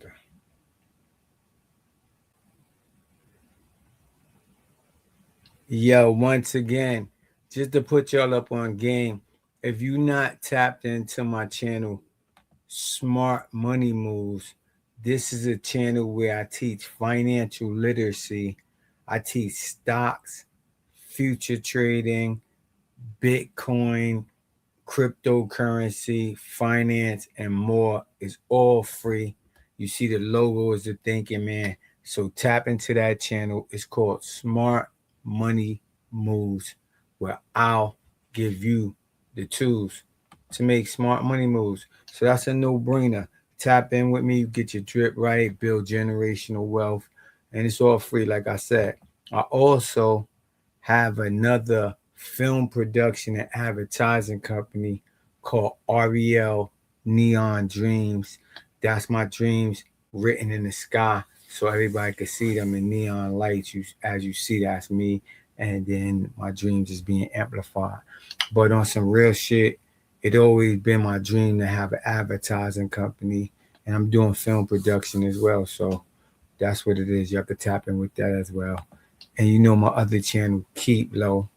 brother. Yo, once again, just to put y'all up on game, if you not tapped into my channel, Smart Money Moves, this is a channel where I teach financial literacy. I teach stocks, future trading, Bitcoin, cryptocurrency, finance, and more. Is all free. You see the logo is the thinking man. So tap into that channel. It's called Smart Money Moves, where I'll give you the tools to make smart money moves. So that's a no-brainer. Tap in with me, get your drip right, build generational wealth, and it's all free, like I said. I also have another film production and advertising company called REL Neon Dreams. That's my dreams written in the sky so everybody can see them in neon lights. As you see, that's me. And then my dreams is being amplified. But on some real shit, it always been my dream to have an advertising company. And I'm doing film production as well. So that's what it is. You have to tap in with that as well. And you know my other channel, Keep Low.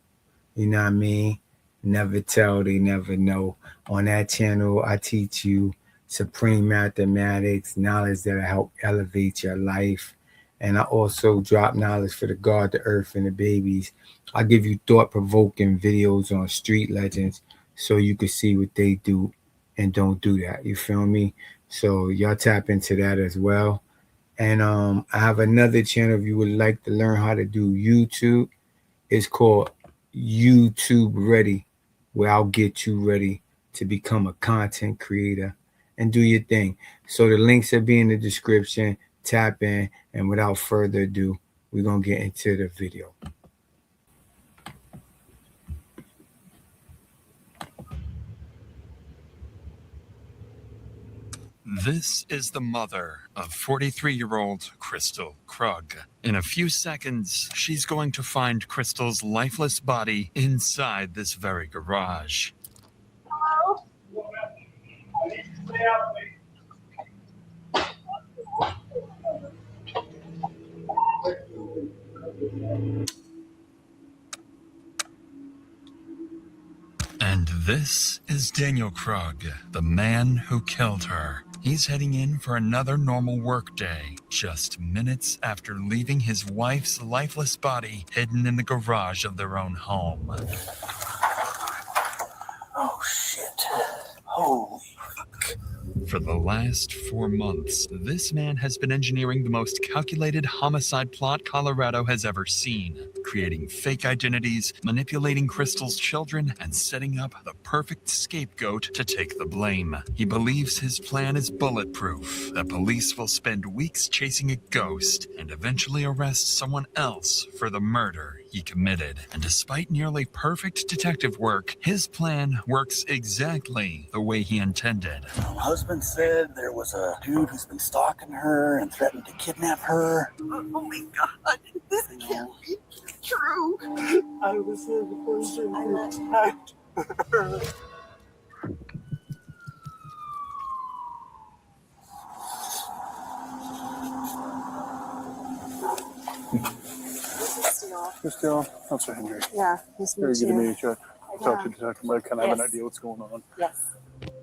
You know what I mean? Never tell, they never know. On that channel, I teach you supreme mathematics, knowledge that'll help elevate your life. And I also drop knowledge for the God, the earth, and the babies. I give you thought-provoking videos on street legends so you can see what they do and don't do that. You feel me? So y'all tap into that as well. And I have another channel if you would like to learn how to do YouTube. It's called YouTube Ready, where I'll get you ready to become a content creator and do your thing. So the links will be in the description. Tap in, and without further ado, we're going to get into the video. This is the mother of 43-year-old Crystal Krug. In a few seconds, she's going to find Crystal's lifeless body inside this very garage. Hello? And this is Daniel Krug, the man who killed her. He's heading in for another normal workday, just minutes after leaving his wife's lifeless body hidden in the garage of their own home. Oh, shit. Holy fuck. For the last 4 months, this man has been engineering the most calculated homicide plot Colorado has ever seen, creating fake identities, manipulating Crystal's children, and setting up the perfect scapegoat to take the blame. He believes his plan is bulletproof, that police will spend weeks chasing a ghost and eventually arrest someone else for the murder he committed. And despite nearly perfect detective work, his plan works exactly the way he intended. My husband said there was a dude who's been stalking her and threatened to kidnap her. Oh my God, this can't be true. I was the person who attacked her. Still, that's a Henry. Yeah, nice to Very meet good to you. meet you. Talk to the detective. I kind of have an idea what's going on. Yes.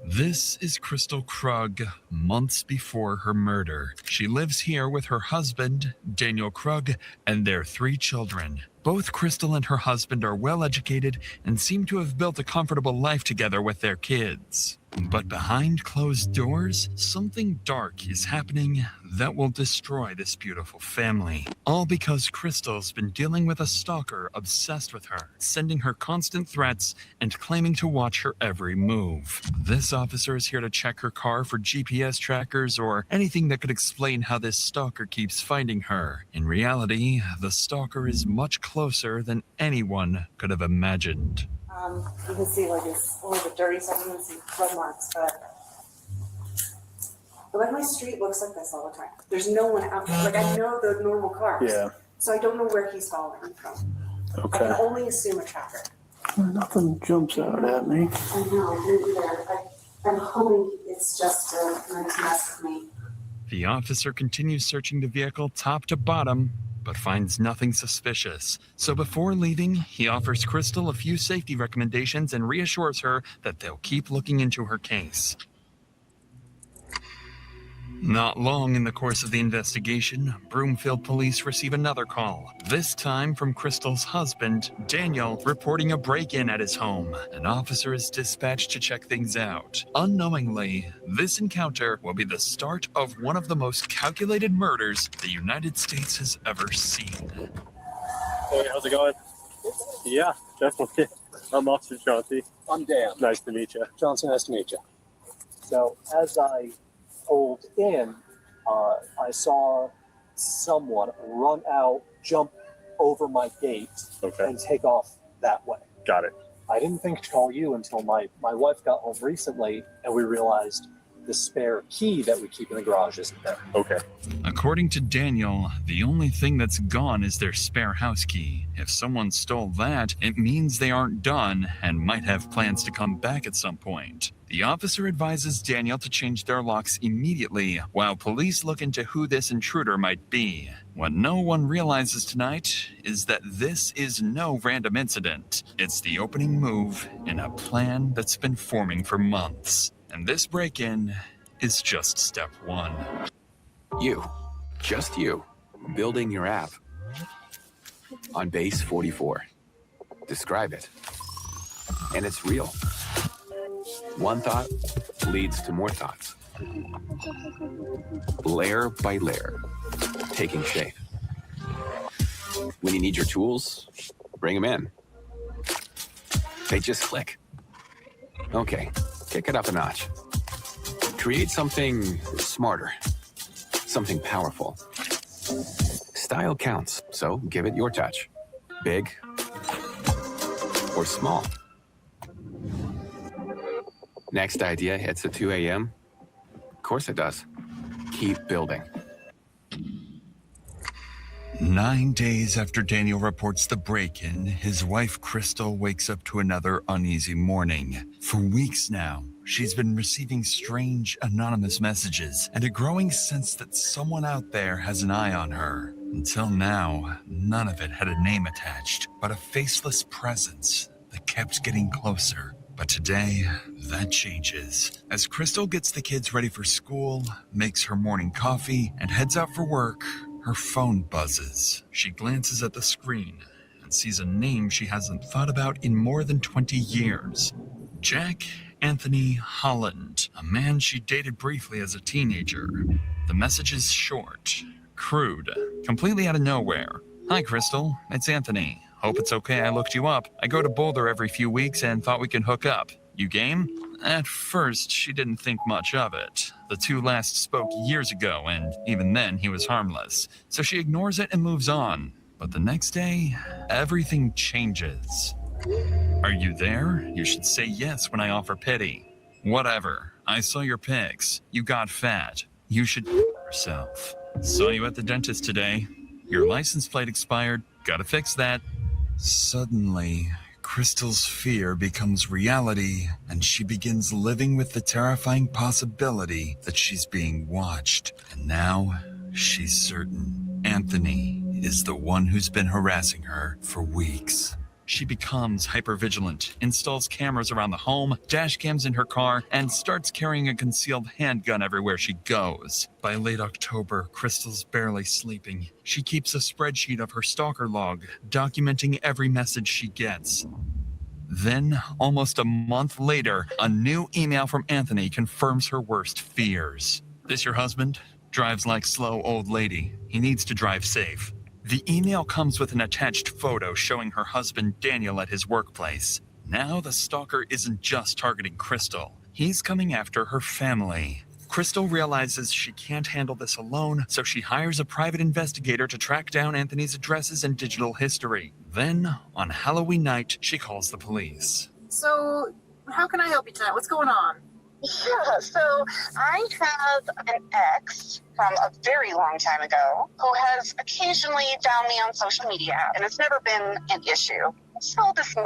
This is Crystal Krug, months before her murder. She lives here with her husband, Daniel Krug, and their 3 children. Both Crystal and her husband are well educated and seem to have built a comfortable life together with their kids. But behind closed doors, something dark is happening that will destroy this beautiful family. All because Crystal's been dealing with a stalker obsessed with her, sending her constant threats and claiming to watch her every move. This officer is here to check her car for GPS trackers or anything that could explain how this stalker keeps finding her. In reality, the stalker is much closer than anyone could have imagined. You can see like it's only the dirty side, you can see blood marks, but like my street looks like this all the time. There's no one out there. Like I know the normal cars. Yeah. So I don't know where he's following me from. Okay. I can only assume a tracker. Nothing jumps out at me. I know, me either. I'm hoping it's just a nice mess with me. The officer continues searching the vehicle top to bottom, but finds nothing suspicious. So before leaving, he offers Crystal a few safety recommendations and reassures her that they'll keep looking into her case. Not long in the course of the investigation, Broomfield police receive another call, this time from Crystal's husband, Daniel, reporting a break-in at his home. An officer is dispatched to check things out. Unknowingly, this encounter will be the start of one of the most calculated murders the United States has ever seen. Hey, how's it going? Yeah, definitely. I'm Officer Chauncey. I'm Dan. Nice to meet you. Johnson, nice to meet you. So, as I pulled in, I saw someone run out, jump over my gate, Okay. and take off that way. Got it. I didn't think to call you until my wife got home recently, and we realized the spare key that we keep in the garage isn't there. Okay. According to Daniel, the only thing that's gone is their spare house key. If someone stole that, it means they aren't done and might have plans to come back at some point. The officer advises Daniel to change their locks immediately, while police look into who this intruder might be. What no one realizes tonight is that this is no random incident. It's the opening move in a plan that's been forming for months. And this break-in is just step one. You, just you, building your app on base 44. Describe it. And it's real. One thought leads to more thoughts. Layer by layer, taking shape. When you need your tools, bring them in. They just click. Okay, kick it up a notch. Create something smarter, something powerful. Style counts, so give it your touch. Big or small. Next idea hits at 2 a.m. Of course it does. Keep building. 9 days after Daniel reports the break-in, his wife Crystal wakes up to another uneasy morning. For weeks now, she's been receiving strange, anonymous messages and a growing sense that someone out there has an eye on her. Until now, none of it had a name attached, but a faceless presence that kept getting closer. But today, that changes. As Crystal gets the kids ready for school, makes her morning coffee, and heads out for work, her phone buzzes. She glances at the screen and sees a name she hasn't thought about in more than 20 years. Jack Anthony Holland, a man she dated briefly as a teenager. The message is short, crude, completely out of nowhere. Hi, Crystal. It's Anthony. Hope it's okay I looked you up. I go to Boulder every few weeks and thought we can hook up. You game? At first, she didn't think much of it. The two last spoke years ago, and even then, he was harmless. So she ignores it and moves on. But the next day, everything changes. Are you there? You should say yes when I offer pity. Whatever. I saw your pics. You got fat. You should yourself. Saw you at the dentist today. Your license plate expired. Gotta fix that. Suddenly, Crystal's fear becomes reality, and she begins living with the terrifying possibility that she's being watched. And now, she's certain Anthony is the one who's been harassing her for weeks. She becomes hypervigilant, installs cameras around the home, dash cams in her car, and starts carrying a concealed handgun everywhere she goes. By late October, Crystal's barely sleeping. She keeps a spreadsheet of her stalker log, documenting every message she gets. Then, almost a month later, a new email from Anthony confirms her worst fears. This your husband? Drives like slow old lady. He needs to drive safe. The email comes with an attached photo showing her husband Daniel at his workplace. Now the stalker isn't just targeting Crystal. He's coming after her family. Crystal realizes she can't handle this alone, so she hires a private investigator to track down Anthony's addresses and digital history. Then, on Halloween night, she calls the police. So, how can I help you tonight? What's going on? Yeah, so I have an ex from a very long time ago who has occasionally found me on social media, and it's never been an issue. So this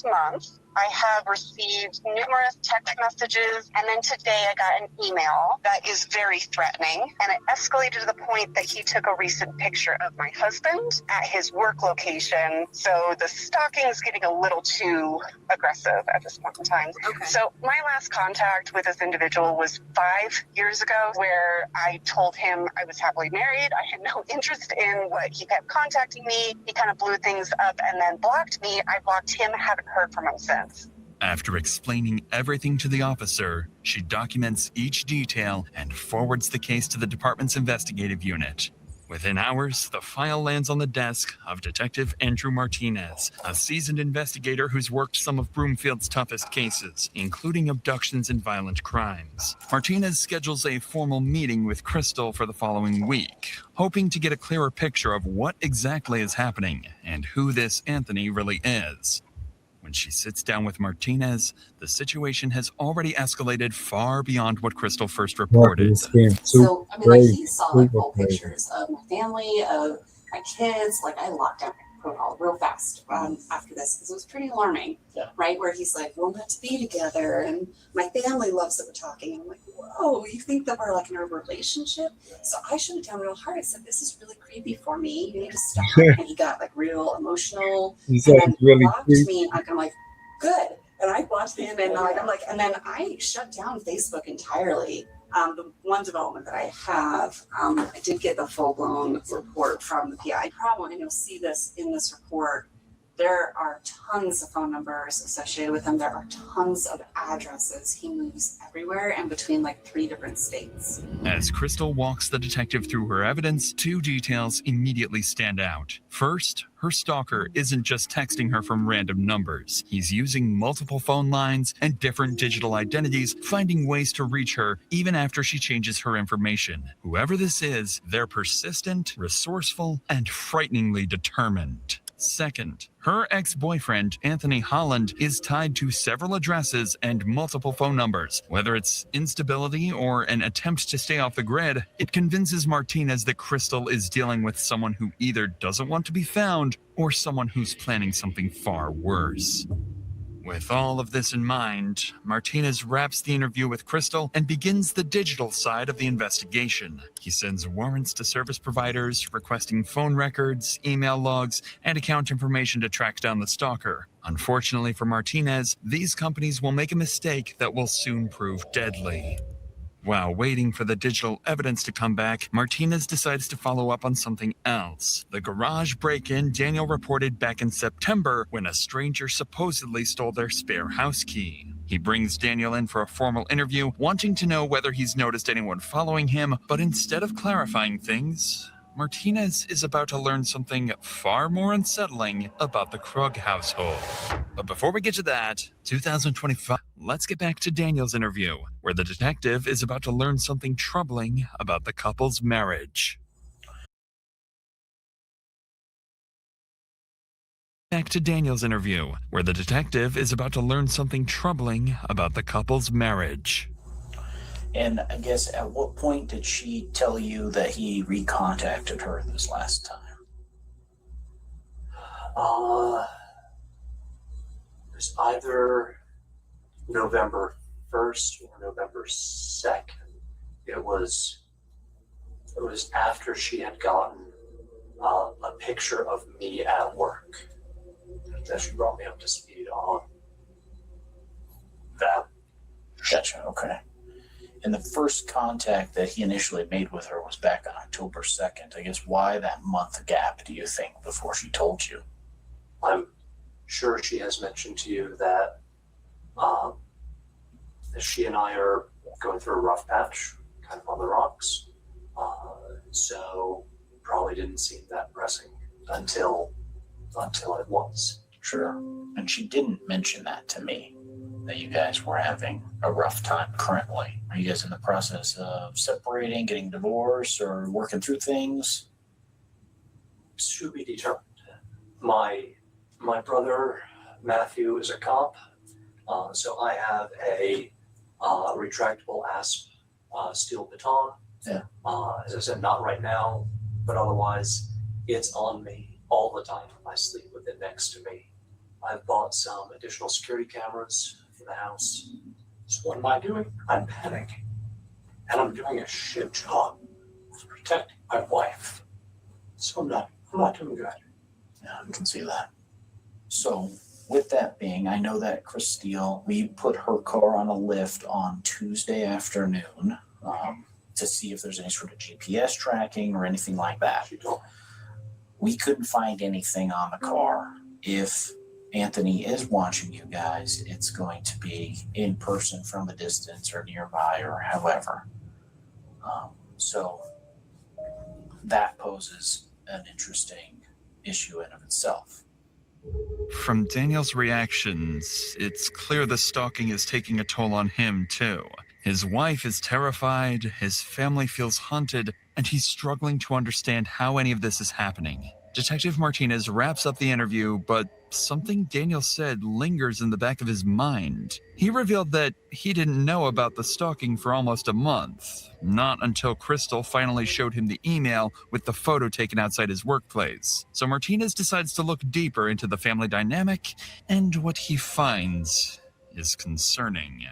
month, I have received numerous text messages, and then today I got an email that is very threatening, and it escalated to the point that he took a recent picture of my husband at his work location. So the stalking is getting a little too aggressive at this point in time. Okay. So my last contact with this individual was 5 years ago, where I told him I was happily married. I had no interest in what he kept contacting me. He kind of blew things up and then blocked me. I blocked him, haven't heard from him since. After explaining everything to the officer, she documents each detail and forwards the case to the department's investigative unit. Within hours, the file lands on the desk of Detective Andrew Martinez, a seasoned investigator who's worked some of Broomfield's toughest cases, including abductions and violent crimes. Martinez schedules a formal meeting with Crystal for the following week, hoping to get a clearer picture of what exactly is happening and who this Anthony really is. When she sits down with Martinez, the situation has already escalated far beyond what Crystal first reported. So, I mean, like, he saw, like, full pictures of my family, of my kids. Like, I locked down my protocol real fast after this, because it was pretty alarming, right? Where he's like, we're meant to be together, and my family loves that we're talking. And I'm like, whoa, you think that we're, like, in a relationship? So I shut it down real hard. I said, this is really creepy for me. You need to stop. And he got, like, real emotional. He said and it's really blocked creepy. me. Like, I'm like, good. And I blocked him, and I'm like, and then I shut down Facebook entirely. The one development that I have, I did get the full-blown report from the PI. Problem, and you'll see this in this report, there are tons of phone numbers associated with him. There are tons of addresses. He moves everywhere and between like 3 different states. As Crystal walks the detective through her evidence, 2 details immediately stand out. First, her stalker isn't just texting her from random numbers. He's using multiple phone lines and different digital identities, finding ways to reach her even after she changes her information. Whoever this is, they're persistent, resourceful, and frighteningly determined. Second, her ex-boyfriend, Anthony Holland, is tied to several addresses and multiple phone numbers. Whether it's instability or an attempt to stay off the grid, it convinces Martinez that Crystal is dealing with someone who either doesn't want to be found or someone who's planning something far worse. With all of this in mind, Martinez wraps the interview with Crystal and begins the digital side of the investigation. He sends warrants to service providers, requesting phone records, email logs, and account information to track down the stalker. Unfortunately for Martinez, these companies will make a mistake that will soon prove deadly. While waiting for the digital evidence to come back, Martinez decides to follow up on something else. The garage break-in Daniel reported back in September when a stranger supposedly stole their spare house key. He brings Daniel in for a formal interview, wanting to know whether he's noticed anyone following him, but instead of clarifying things, Martinez is about to learn something far more unsettling about the Krug household. But before we get to that, 2025, let's get back to Daniel's interview, where the detective is about to learn something troubling about the couple's marriage. Back to Daniel's interview, where the detective is about to learn something troubling about the couple's marriage. And I guess at what point did she tell you that he recontacted her this last time? It was either November 1st or November 2nd. It was after she had gotten a picture of me at work that she brought me up to speed on that. Gotcha, okay. And the first contact that he initially made with her was back on October 2nd. I guess why that month gap, do you think, before she told you? I'm sure she has mentioned to you that she and I are going through a rough patch, kind of on the rocks. So probably didn't seem that pressing until it was. Sure. And she didn't mention that to me, that you guys were having a rough time currently. Are you guys in the process of separating, getting divorced, or working through things? To be determined. My brother Matthew is a cop, so I have a retractable asp steel baton. Yeah. As I said, not right now, but otherwise it's on me all the time. I sleep with it next to me. I've bought some additional security cameras for the house. So what am I doing? I'm panicking. And I'm doing a shit job of protecting my wife. So I'm not doing good. Yeah, I can see that. So with that being, I know that Chris Steele, we put her car on a lift on Tuesday afternoon to see if there's any sort of GPS tracking or anything like that. We couldn't find anything on the car. If Anthony is watching you guys, it's going to be in person from a distance or nearby or however. So that poses an interesting issue in of itself. From Daniel's reactions, it's clear the stalking is taking a toll on him, too. His wife is terrified, his family feels haunted, and he's struggling to understand how any of this is happening. Detective Martinez wraps up the interview, but something Daniel said lingers in the back of his mind. He revealed that he didn't know about the stalking for almost a month, not until Crystal finally showed him the email with the photo taken outside his workplace. So Martinez decides to look deeper into the family dynamic, and what he finds is concerning.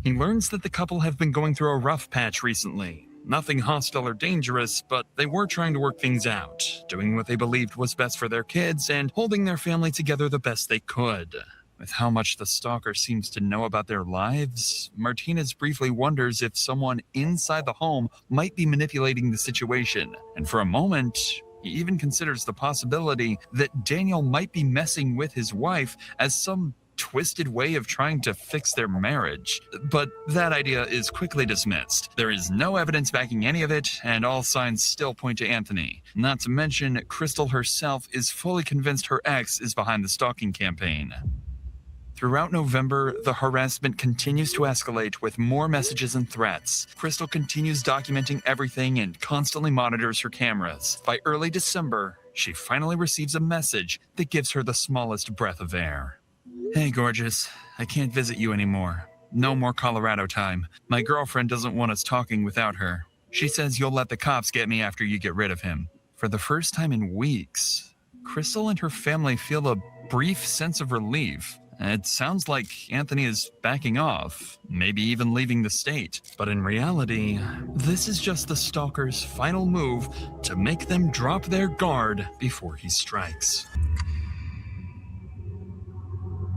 He learns that the couple have been going through a rough patch recently. Nothing hostile or dangerous, but they were trying to work things out, doing what they believed was best for their kids and holding their family together the best they could. With how much the stalker seems to know about their lives, Martinez briefly wonders if someone inside the home might be manipulating the situation. And for a moment, he even considers the possibility that Daniel might be messing with his wife as some twisted way of trying to fix their marriage. But that idea is quickly dismissed. There is no evidence backing any of it, and all signs still point to Anthony. Not to mention, Crystal herself is fully convinced her ex is behind the stalking campaign. Throughout November, the harassment continues to escalate with more messages and threats. Crystal continues documenting everything and constantly monitors her cameras. By early December, she finally receives a message that gives her the smallest breath of air. Hey, gorgeous. I can't visit you anymore. No more Colorado time. My girlfriend doesn't want us talking without her. She says you'll let the cops get me after you get rid of him. For the first time in weeks, Crystal and her family feel a brief sense of relief. It sounds like Anthony is backing off, maybe even leaving the state. But in reality, this is just the stalker's final move to make them drop their guard before he strikes.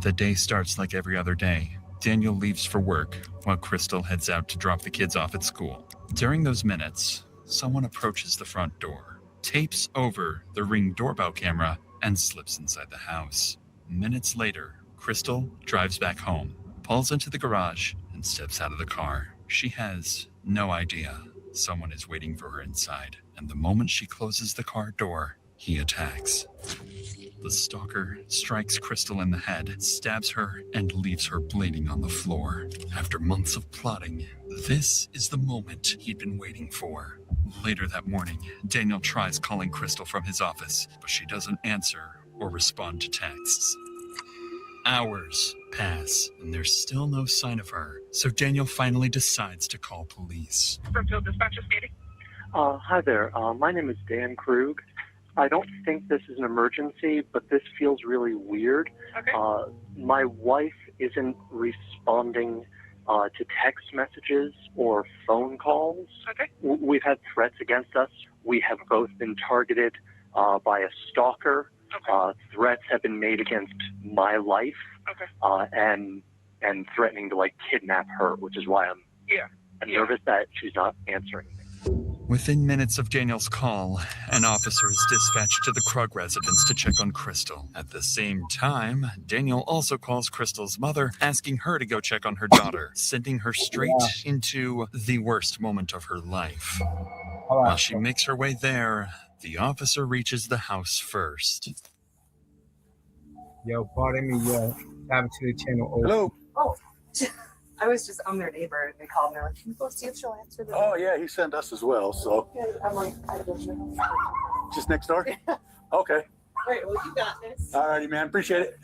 The day starts like every other day. Daniel leaves for work while Crystal heads out to drop the kids off at school. During those minutes, someone approaches the front door, tapes over the Ring doorbell camera, and slips inside the house. Minutes later, Crystal drives back home, pulls into the garage, and steps out of the car. She has no idea someone is waiting for her inside, and the moment she closes the car door, he attacks. The stalker strikes Crystal in the head, stabs her, and leaves her bleeding on the floor. After months of plotting, this is the moment he'd been waiting for. Later that morning, Daniel tries calling Crystal from his office, but she doesn't answer or respond to texts. Hours pass, and there's still no sign of her, so Daniel finally decides to call police. Springfield Dispatcher speaking. Hi there. My name is Dan Krug. I don't think this is an emergency, but this feels really weird. Okay. My wife isn't responding to text messages or phone calls. Okay. We've had threats against us. We have both been targeted by a stalker. Okay. Threats have been made against my life. Okay. And threatening to kidnap her, which is why I'm nervous that she's not answering me. Within minutes of Daniel's call, an officer is dispatched to the Krug residence to check on Crystal. At the same time, Daniel also calls Crystal's mother, asking her to go check on her daughter, sending her straight into the worst moment of her life. While she makes her way there, the officer reaches the house first. Yo, pardon me, yo. Happened to the channel. Hello. Oh, I was just, I'm their neighbor, and they called me like, can you go see if she'll answer the Oh yeah, he sent us as well. So Okay, I'm like, I don't know. just next door. Okay. Great, well, you got this. All righty, man. Appreciate it.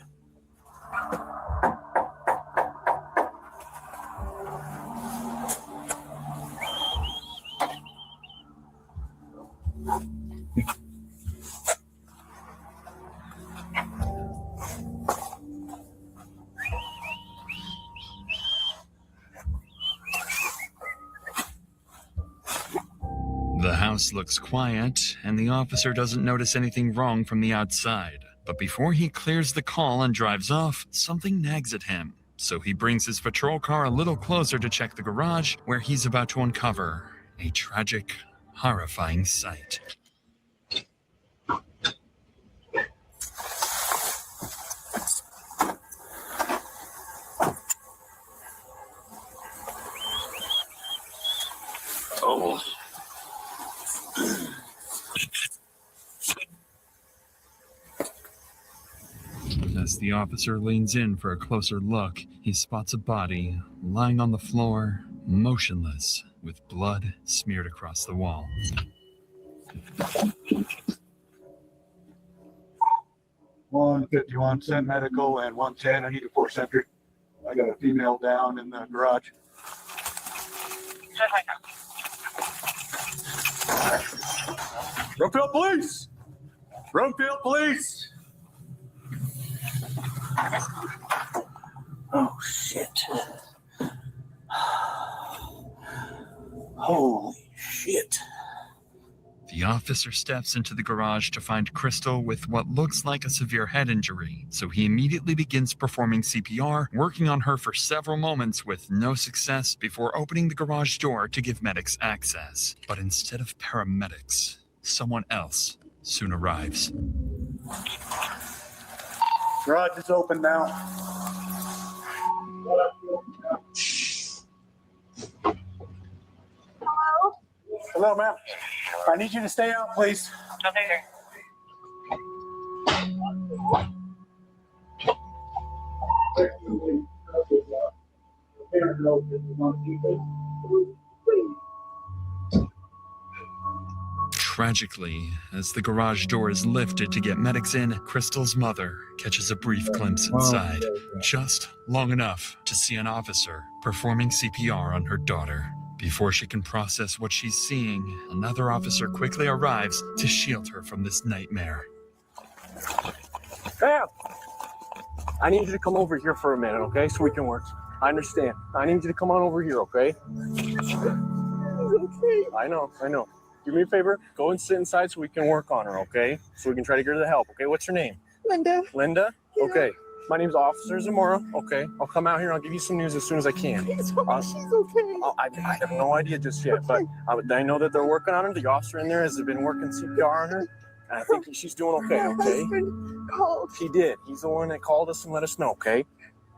The house looks quiet, and the officer doesn't notice anything wrong from the outside. But before he clears the call and drives off, something nags at him. So he brings his patrol car a little closer to check the garage, where he's about to uncover a tragic, horrifying sight. Oh. As the officer leans in for a closer look, he spots a body lying on the floor, motionless, with blood smeared across the wall. 151, send medical, and 110, I need a force entry. I got a female down in the garage. Brookfield Police! Brookfield Police! Oh, shit. Holy shit. The officer steps into the garage to find Crystal with what looks like a severe head injury, so he immediately begins performing CPR, working on her for several moments with no success before opening the garage door to give medics access. But instead of paramedics, someone else soon arrives. Garage is open now. Hello, ma'am. I need you to stay out, please. Tragically, as the garage door is lifted to get medics in, Crystal's mother catches a brief glimpse inside, just long enough to see an officer performing CPR on her daughter. Before she can process what she's seeing, another officer quickly arrives to shield her from this nightmare. Bam! I need you to come over here for a minute, okay? So we can work. I understand. I need you to come on over here, okay? I know. Do me a favor, go and sit inside so we can work on her, okay? So we can try to get her the help, okay? What's your name? Linda. Linda? Yeah. Okay. My name's Officer Zamora, okay? I'll come out here and I'll give you some news as soon as I can. She's okay. I have no idea just yet, but I know that they're working on her. The officer in there has been working CPR on her, and I think she's doing okay, My okay? husband called. He did. He's the one that called us and let us know, okay?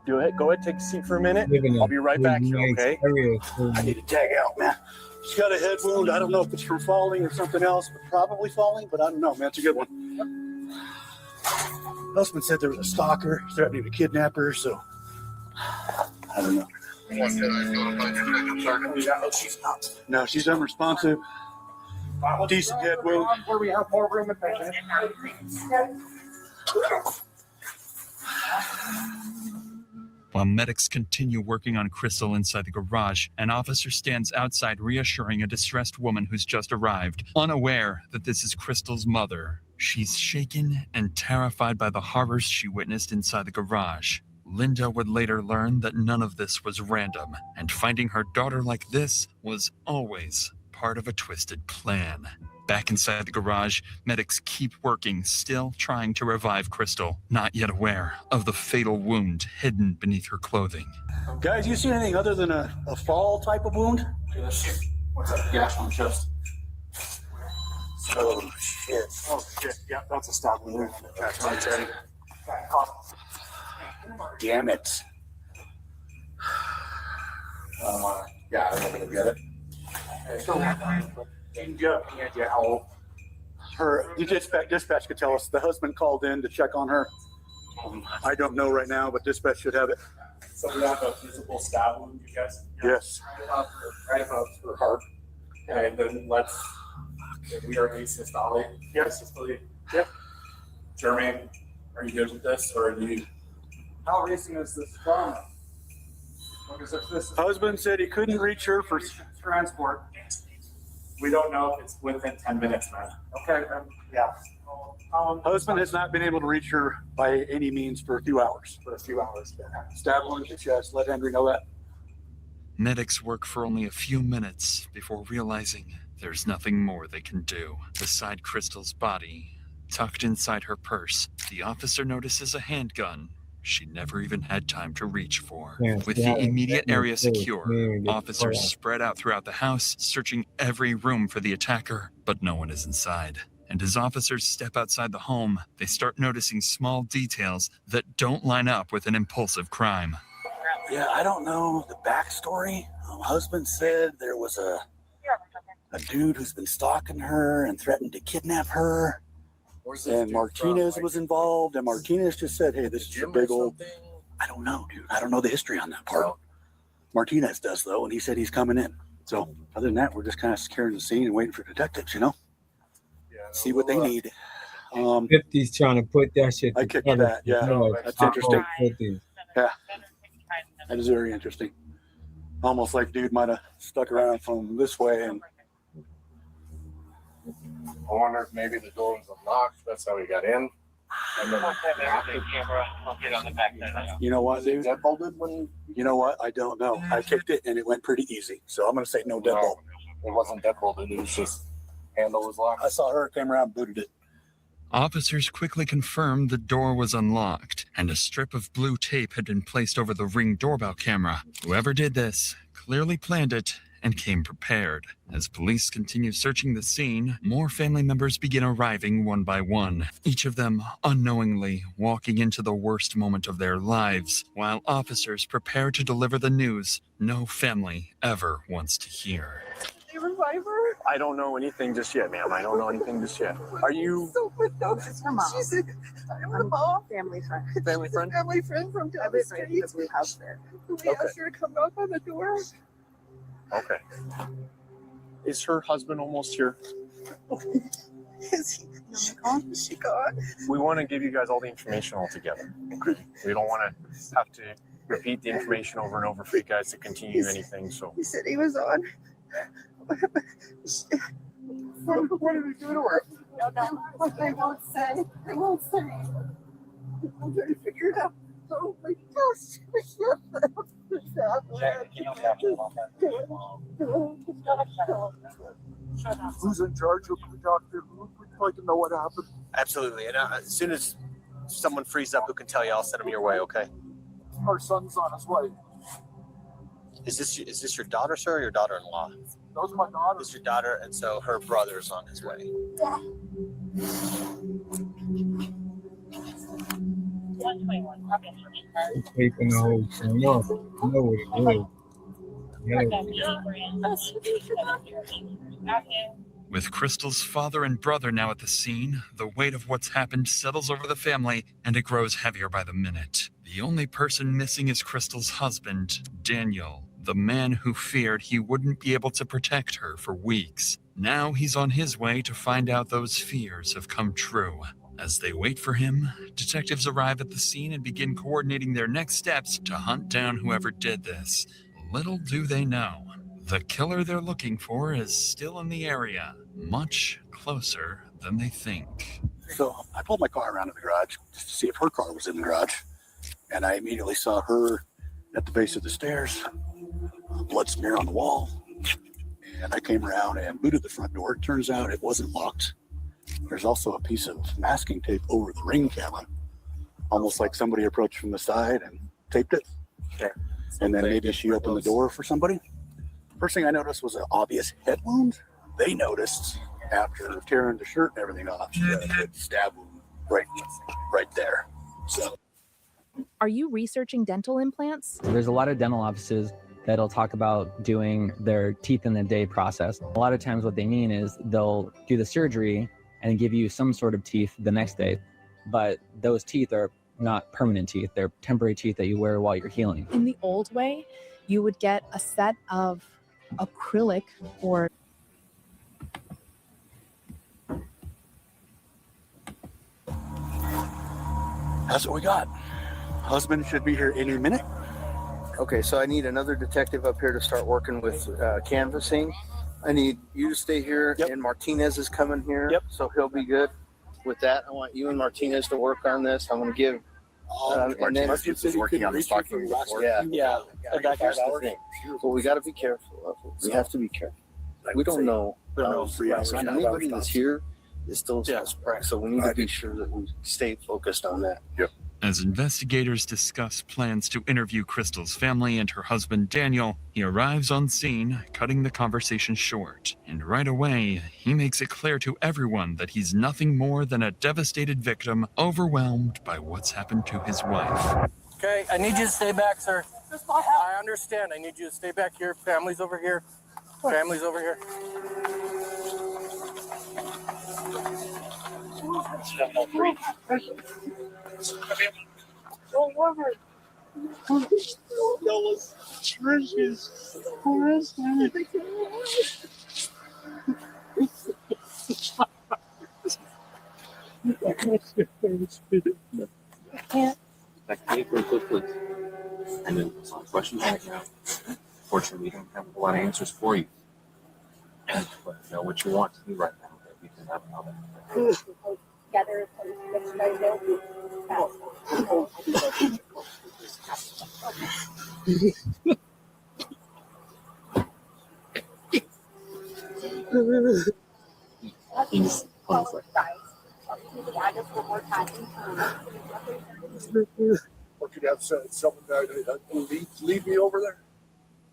Go ahead, take a seat for a minute. I'll be right back here, okay? I need to tag out, man. She's got a head wound. I don't know if it's from falling or something else, but probably falling, but I don't know, man. It's a good one. Husband said there was a stalker threatening to kidnap her, so I don't know. No, she's unresponsive. Decent head wound. Where we have more room and patient. While medics continue working on Crystal inside the garage, an officer stands outside reassuring a distressed woman who's just arrived, unaware that this is Crystal's mother. She's shaken and terrified by the horrors she witnessed inside the garage. Linda would later learn that none of this was random, and finding her daughter like this was always part of a twisted plan. Back inside the garage, medics keep working, still trying to revive Crystal, not yet aware of the fatal wound hidden beneath her clothing. Guys, you see anything other than a fall type of wound? What's up? Gash on the chest. Oh, shit. Oh, shit. Yeah, that's a stab wound. Damn it. Yeah, I'm gonna get it. The dispatch could tell us. The husband called in to check on her. I don't know right now, but dispatch should have it. So we have a visible stab wound, you guys? Yes. Right above her heart. And then we are asystolic. Yes. Yep. Jermaine, are you good with this, or are you? How recent is this trauma? Husband said he couldn't reach her for transport. We don't know if it's within 10 minutes, man. Okay, yeah. Husband has not been able to reach her by any means for a few hours. Stab wound in the chest. Let Henry know that. Medics work for only a few minutes before realizing There's nothing more they can do. Beside Crystal's body, tucked inside her purse, the officer notices a handgun she never even had time to reach for. With the immediate area secure, officers spread out throughout the house, searching every room for the attacker, but no one is inside. And as officers step outside the home, they start noticing small details that don't line up with an impulsive crime. Yeah, I don't know the backstory. Husband said there was a dude who's been stalking her and threatened to kidnap her. And Martinez was involved, and Martinez just said, hey, this is a big old... I don't know, dude. I don't know the history on that part. Martinez does, though, and he said he's coming in. So, other than that, we're just kind of securing the scene and waiting for detectives, you know? See what they need. 50's trying to put that shit I kicked that, yeah. That's interesting. Yeah. That is very interesting. Almost like dude might have stuck around from this way and... I wonder if maybe the door was unlocked. That's how he got in. And then you know what, dude? You know what? I don't know. I kicked it and it went pretty easy. So I'm going to say no deadbolt. It wasn't deadbolted. It was just handle was locked. I saw her, came around, booted it. Officers quickly confirmed the door was unlocked, and a strip of blue tape had been placed over the Ring doorbell camera. Whoever did this clearly planned it and came prepared. As police continue searching the scene, more family members begin arriving one by one, each of them unknowingly walking into the worst moment of their lives, while officers prepare to deliver the news no family ever wants to hear. They revive her? I don't know anything just yet, ma'am. I don't know anything just yet. Are you... So good, though. It's her mom. She's a mom. Family friend Family friend from down the street. because we house there. We asked her to come knock on the door. Okay. Is her husband almost here? Is he? Is she gone? We want to give you guys all the information all together. Okay. We don't want to have to repeat the information over and over for you guys to continue anything. So He said he was on. What did he do to her? They won't say. They won't say. I'm trying to figure it out. Oh my gosh. Who's in charge of the doctor? We'd like to know what happened. Absolutely. And as soon as someone frees up who can tell you, I'll send them your way, okay? Our son's on his way. Is this your daughter, sir, or your daughter-in-law? That was my daughter. It's your daughter, and so her brother's on his way. Yeah. 121. Taking the whole thing off. I know what it is. With Crystal's father and brother now at the scene, the weight of what's happened settles over the family, and it grows heavier by the minute. The only person missing is Crystal's husband, Daniel, the man who feared he wouldn't be able to protect her for weeks. Now he's on his way to find out those fears have come true. As they wait for him, detectives arrive at the scene and begin coordinating their next steps to hunt down whoever did this. Little do they know, the killer they're looking for is still in the area, much closer than they think. So I pulled my car around to the garage just to see if her car was in the garage. And I immediately saw her at the base of the stairs, blood smear on the wall. And I came around and booted the front door. It turns out it wasn't locked. There's also a piece of masking tape over the Ring camera, almost like somebody approached from the side and taped it. Okay. And then maybe she opened the door for somebody. First thing I noticed was an obvious head wound. They noticed after tearing the shirt and everything off, she had a good stab wound right there. So. Are you researching dental implants? There's a lot of dental offices that'll talk about doing their teeth in the day process. A lot of times what they mean is they'll do the surgery and give you some sort of teeth the next day, but those teeth are not permanent teeth. They're temporary teeth that you wear while you're healing. In the old way, you would get a set of acrylic or That's what we got. Husband should be here any minute. Okay, so I need another detective up here to start working with canvassing. I need you to stay here, and Martinez is coming here, so he'll be good with that. I want you and Martinez to work on this. I'm going to give... Martinez is working on this document before. Yeah. And that here's the thing. Well, we got to be careful. We have to be careful. We don't know But no, anybody that's here is still suspect, so we need to be sure that we stay focused on that. Yep. As investigators discuss plans to interview Crystal's family and her husband Daniel, he arrives on scene, cutting the conversation short. And right away, he makes it clear to everyone that he's nothing more than a devastated victim, overwhelmed by what's happened to his wife. Okay, I need you to stay back, sir. I understand. I need you to stay back here. Family's over here. Family's over here. Don't worry. That was Trish's. Who is that? I can't. That came very quickly. And then there's a lot of questions right now. Fortunately, we don't have a lot of answers for you. And but you know what you want to do right now. That we can have another. Together, He's honestly. Or could have someone lead me over there.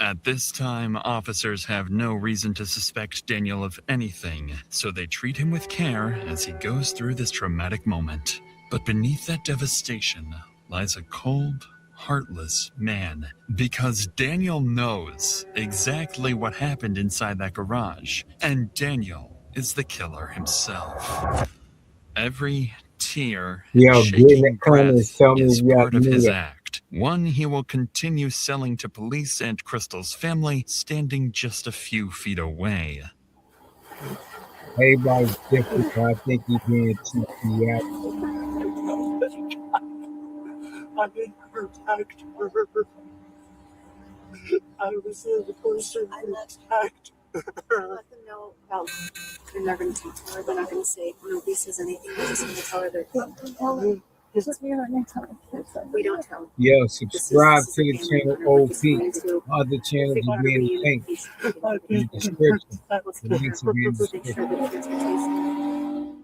At this time, officers have no reason to suspect Daniel of anything, so they treat him with care as he goes through this traumatic moment. But beneath that devastation lies a cold, heartless man, because Daniel knows exactly what happened inside that garage, and Daniel is the killer himself. Every tear and shaking breath is part of his act, one he will continue selling to police and Crystal's family standing just a few feet away. Everybody's different, but I think he's being cheeky. I didn't protect her. I was the person who attacked her. Let them know about. They're not going to talk to her. They're not going to say nobody says anything. They're just going to tell her they're. We don't tell. Yo, subscribe to the channel OLPEEK. Other channels will be in the link in the description. The links will be in the description.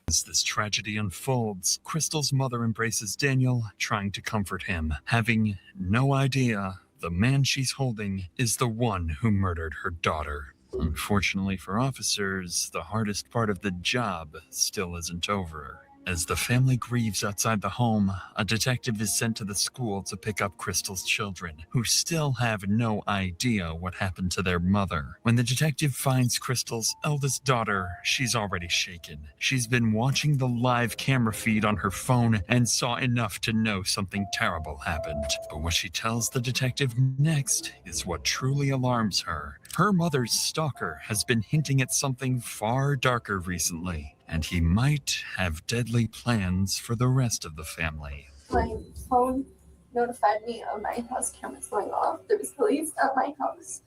As this tragedy unfolds, Crystal's mother embraces Daniel, trying to comfort him, having no idea the man she's holding is the one who murdered her daughter. Unfortunately for officers, the hardest part of the job still isn't over. As the family grieves outside the home, a detective is sent to the school to pick up Crystal's children, who still have no idea what happened to their mother. When the detective finds Crystal's eldest daughter, she's already shaken. She's been watching the live camera feed on her phone and saw enough to know something terrible happened. But what she tells the detective next is what truly alarms her. Her mother's stalker has been hinting at something far darker recently, and he might have deadly plans for the rest of the family. My phone notified me of my house cameras going off. There was police at my house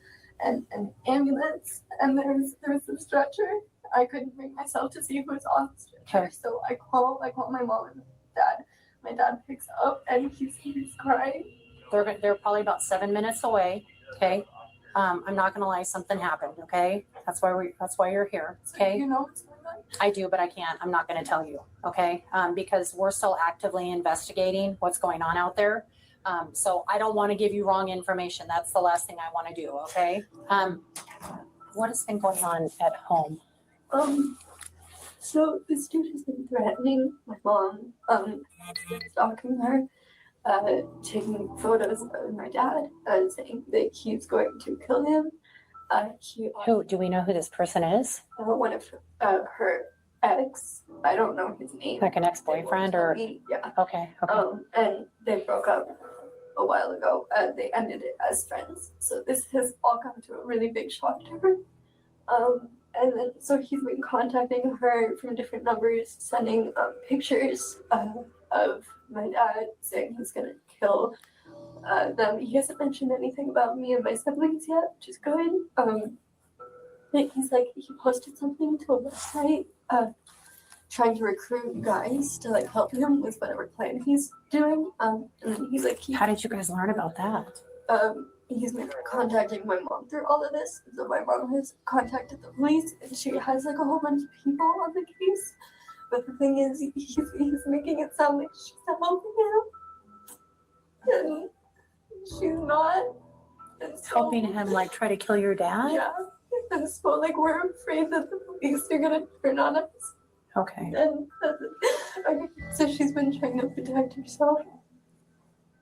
and an ambulance, and there was a stretcher. I couldn't bring myself to see who was on the stretcher, so I call my mom and dad. My dad picks up and he's crying. They're probably about 7 minutes away. Okay. I'm not gonna lie, something happened, okay? That's why you're here, okay? So you know what's going on? I do, but I can't. I'm not gonna tell you, okay? Because we're still actively investigating what's going on out there. So I don't want to give you wrong information. That's the last thing I want to do, okay? What has been going on at home? So this dude has been threatening my mom, stalking her, taking photos of my dad, saying that he's going to kill him. Who do we know who this person is? One of her ex. I don't know his name. Like an ex-boyfriend or? Yeah. Okay. And they broke up a while ago. They ended it as friends. So this has all come to a really big shock to her. And then so he's been contacting her from different numbers, sending pictures of my dad, saying he's gonna kill them. He hasn't mentioned anything about me and my siblings yet, which is good. But he's like, he posted something to a website trying to recruit guys to like help him with whatever plan he's doing. And then he's like, how did you guys learn about that? he's been contacting my mom through all of this. So my mom has contacted the police, and she has like a whole bunch of people on the case. But the thing is, he's making it sound like she's helping him, and she's not. And so, Helping him like try to kill your dad? Yeah. And so like we're afraid that the police are gonna turn on us. Okay. And so she's been trying to protect herself.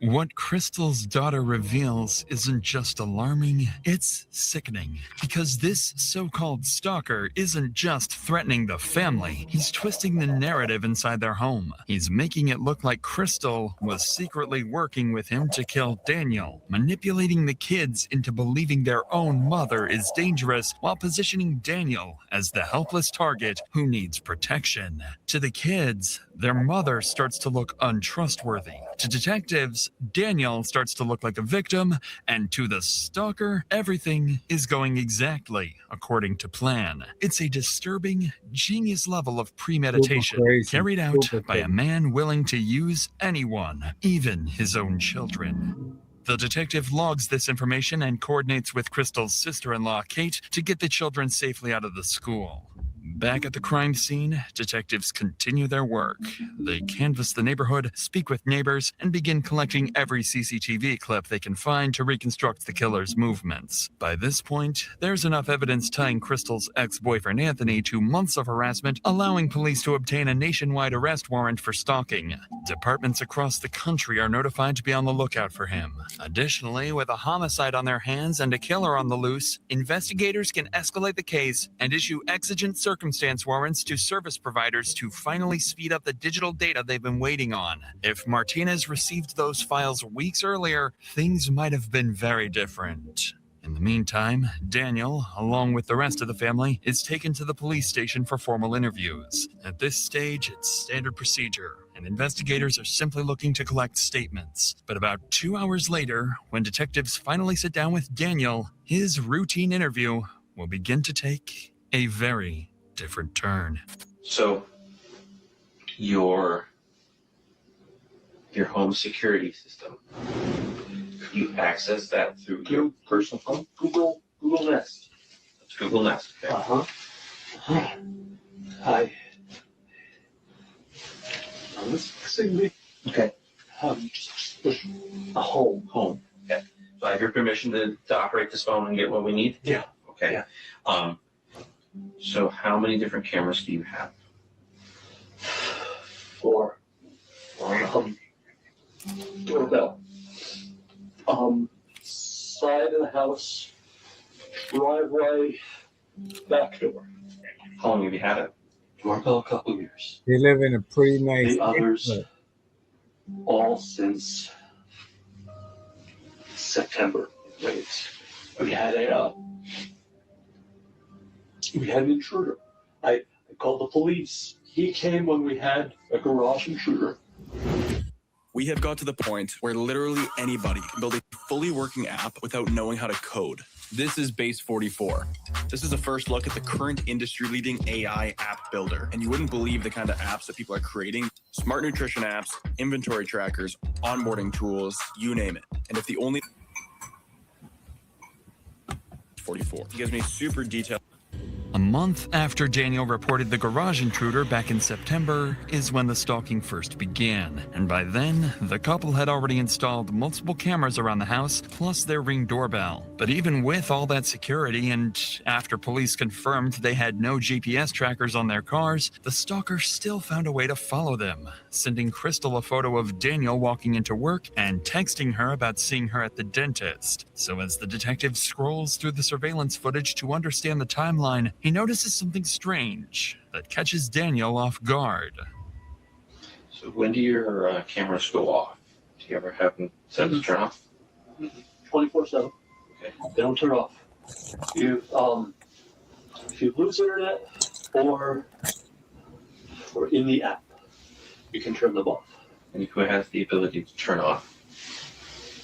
What Crystal's daughter reveals isn't just alarming, it's sickening. Because this so-called stalker isn't just threatening the family, he's twisting the narrative inside their home. He's making it look like Crystal was secretly working with him to kill Daniel, manipulating the kids into believing their own mother is dangerous while positioning Daniel as the helpless target who needs protection. To the kids, their mother starts to look untrustworthy. To detectives, Daniel starts to look like a victim, and to the stalker, everything is going exactly according to plan. It's a disturbing, genius level of premeditation carried out by a man willing to use anyone, even his own children. The detective logs this information and coordinates with Crystal's sister-in-law, Kate, to get the children safely out of the school. Back at the crime scene, detectives continue their work. They canvass the neighborhood, speak with neighbors, and begin collecting every CCTV clip they can find to reconstruct the killer's movements. By this point, there's enough evidence tying Crystal's ex-boyfriend Anthony to months of harassment, allowing police to obtain a nationwide arrest warrant for stalking. Departments across the country are notified to be on the lookout for him. Additionally, with a homicide on their hands and a killer on the loose, investigators can escalate the case and issue exigent circumstance warrants to service providers to finally speed up the digital data they've been waiting on. If Martinez received those files weeks earlier, things might have been very different. In the meantime, Daniel, along with the rest of the family, is taken to the police station for formal interviews. At this stage, it's standard procedure, and investigators are simply looking to collect statements. But about 2 hours later, when detectives finally sit down with Daniel, his routine interview will begin to take a very different turn. So, your home security system, you access that through your personal phone? Google Nest. It's Google Nest. Okay. Hi. Listen me. Okay. Just push a home. Okay. So I have your permission to operate this phone and get what we need? Yeah. Okay. Yeah. So how many different cameras do you have? 4. Doorbell. Side of the house, driveway, back door. How long have you had it? Doorbell, a couple years. They live in a pretty nice The others, neighborhood. all since September. Wait, we had an intruder. I called the police. He came when we had a garage intruder. We have got to the point where literally anybody can build a fully working app without knowing how to code. This is Base 44. This is a first look at the current industry-leading AI app builder. And you wouldn't believe the kind of apps that people are creating. Smart nutrition apps, inventory trackers, onboarding tools, you name it. And if the only 44 it gives me super detailed. A month after Daniel reported the garage intruder back in September is when the stalking first began. And by then, the couple had already installed multiple cameras around the house, plus their Ring doorbell. But even with all that security, and after police confirmed they had no GPS trackers on their cars, the stalker still found a way to follow them, sending Crystal a photo of Daniel walking into work and texting her about seeing her at the dentist. So as the detective scrolls through the surveillance footage to understand the timeline, he notices something strange that catches Daniel off guard. So when do your cameras go off? Do you ever have them set to turn off? 24/7. Okay. They don't turn off. If you lose internet or in the app, you can turn them off. And who has the ability to turn off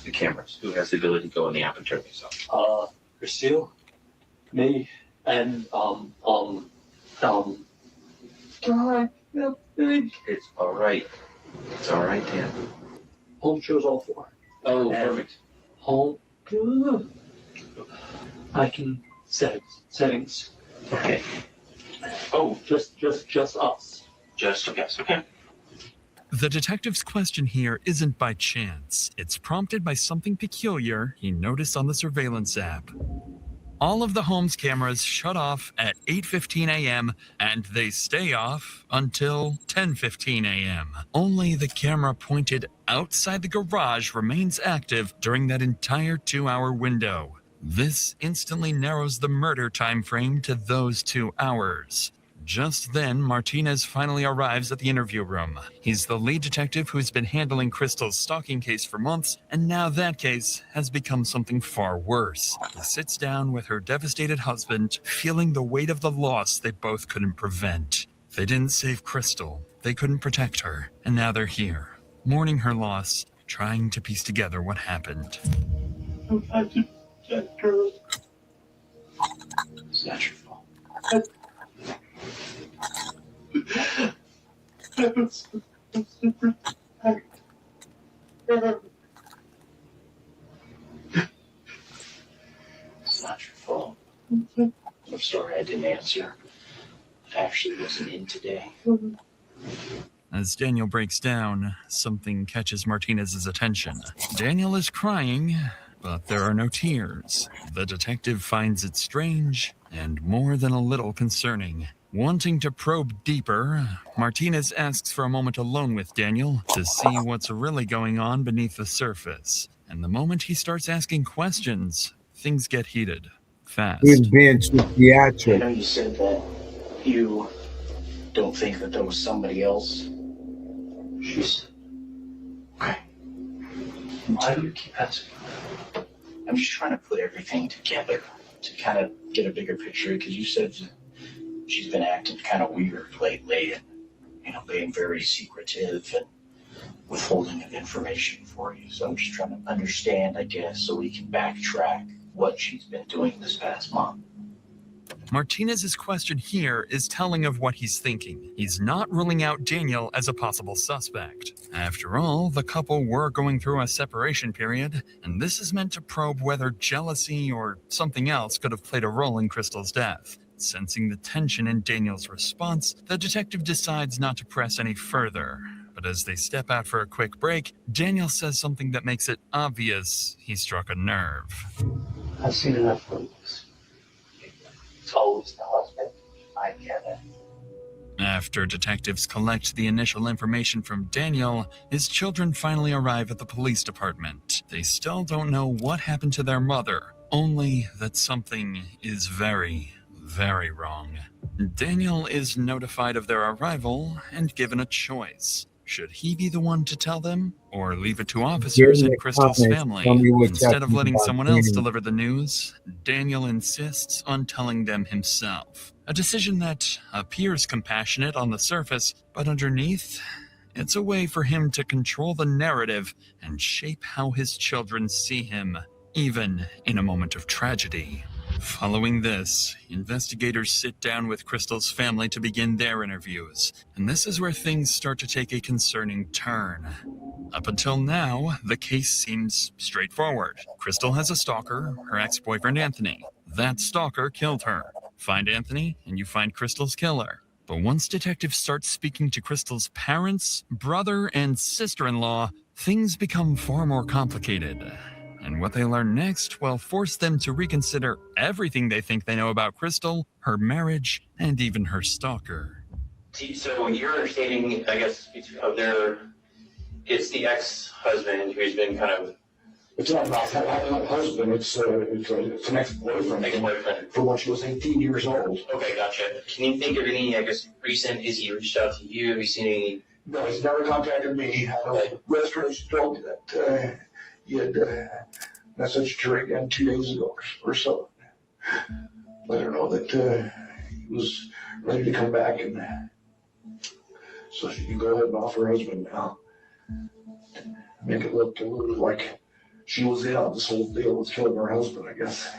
the cameras? Who has the ability to go in the app and turn these off? Christine, me, and It's all right. It's all right, Dan. Home shows all 4. Oh, And perfect. Home I can settings. Okay. Oh, just us. Just us. Okay. The detective's question here isn't by chance. It's prompted by something peculiar he noticed on the surveillance app. All of the home's cameras shut off at 8:15 a.m. and they stay off until 10:15 a.m. Only the camera pointed outside the garage remains active during that entire 2-hour window. This instantly narrows the murder time frame to those 2 hours. Just then, Martinez finally arrives at the interview room. He's the lead detective who's been handling Crystal's stalking case for months, and now that case has become something far worse. He sits down with her devastated husband, feeling the weight of the loss they both couldn't prevent. They didn't save Crystal, they couldn't protect her, and now they're here, mourning her loss, trying to piece together what happened. I'm trying to protect her. It's not your fault. It's not your fault. I'm sorry I didn't answer. I actually wasn't in today. As Daniel breaks down, something catches Martinez's attention. Daniel is crying, but there are no tears. The detective finds it strange and more than a little concerning. Wanting to probe deeper, Martinez asks for a moment alone with Daniel to see what's really going on beneath the surface. And the moment he starts asking questions, things get heated fast. He's being too I theatrical. know you said that you don't think that there was somebody else. She's... Okay. Why do you keep asking? I'm just trying to put everything together to kind of get a bigger picture, because you said she's been acting kind of weird lately and, being very secretive and withholding of information for you. So I'm just trying to understand, I guess, so we can backtrack what she's been doing this past month. Martinez's question here is telling of what he's thinking. He's not ruling out Daniel as a possible suspect. After all, the couple were going through a separation period, and this is meant to probe whether jealousy or something else could have played a role in Crystal's death. Sensing the tension in Daniel's response, the detective decides not to press any further. But as they step out for a quick break, Daniel says something that makes it obvious he struck a nerve. I've seen enough movies. It's always the husband. I get it. After detectives collect the initial information from Daniel, his children finally arrive at the police department. They still don't know what happened to their mother, only that something is very, very wrong. Daniel is notified of their arrival and given a choice. Should he be the one to tell them, or leave it to officers and Crystal's family? Instead of letting someone else deliver the news, Daniel insists on telling them himself. A decision that appears compassionate on the surface, but underneath, it's a way for him to control the narrative and shape how his children see him, even in a moment of tragedy. Following this, investigators sit down with Crystal's family to begin their interviews, and this is where things start to take a concerning turn. Up until now, the case seems straightforward. Crystal has a stalker, her ex-boyfriend Anthony. That stalker killed her. Find Anthony, and you find Crystal's killer. But once detectives start speaking to Crystal's parents, brother, and sister-in-law, things become far more complicated. And what they learn next will force them to reconsider everything they think they know about Crystal, her marriage, and even her stalker. So your understanding, I guess, of it's the ex-husband who's been kind of... It's not about my husband, it's an ex-boyfriend. Ex-boyfriend. From when she was 18 years old. Okay, gotcha. Can you think of any, recent, has he reached out to you? Have you seen any... No, he's never contacted me. Yesterday she told me that he had messaged her again 2 days ago or so. Let her know that he was ready to come back, and so she can go ahead and off her husband now. Make it look a little like she was in on this whole deal with killing her husband, I guess.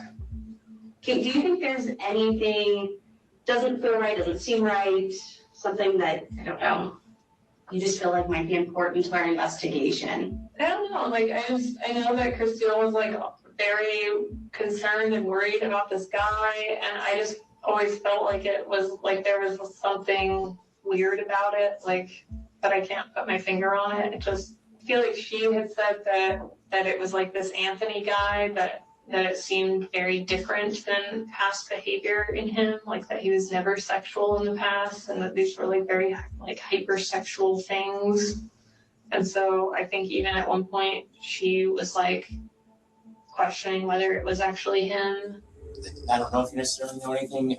Do you think there's anything doesn't feel right, doesn't seem right, something that, I don't know, you just feel like might be important to our investigation? I don't know, I know that Christina was very concerned and worried about this guy, and I just always felt like it was like there was something weird about it, like that I can't put my finger on it. I just feel like she had said that it was like this Anthony guy, that it seemed very different than past behavior in him, like that he was never sexual in the past, and that these were like very like hypersexual things. And so I think even at one point she was like questioning whether it was actually him. I don't know if you necessarily know anything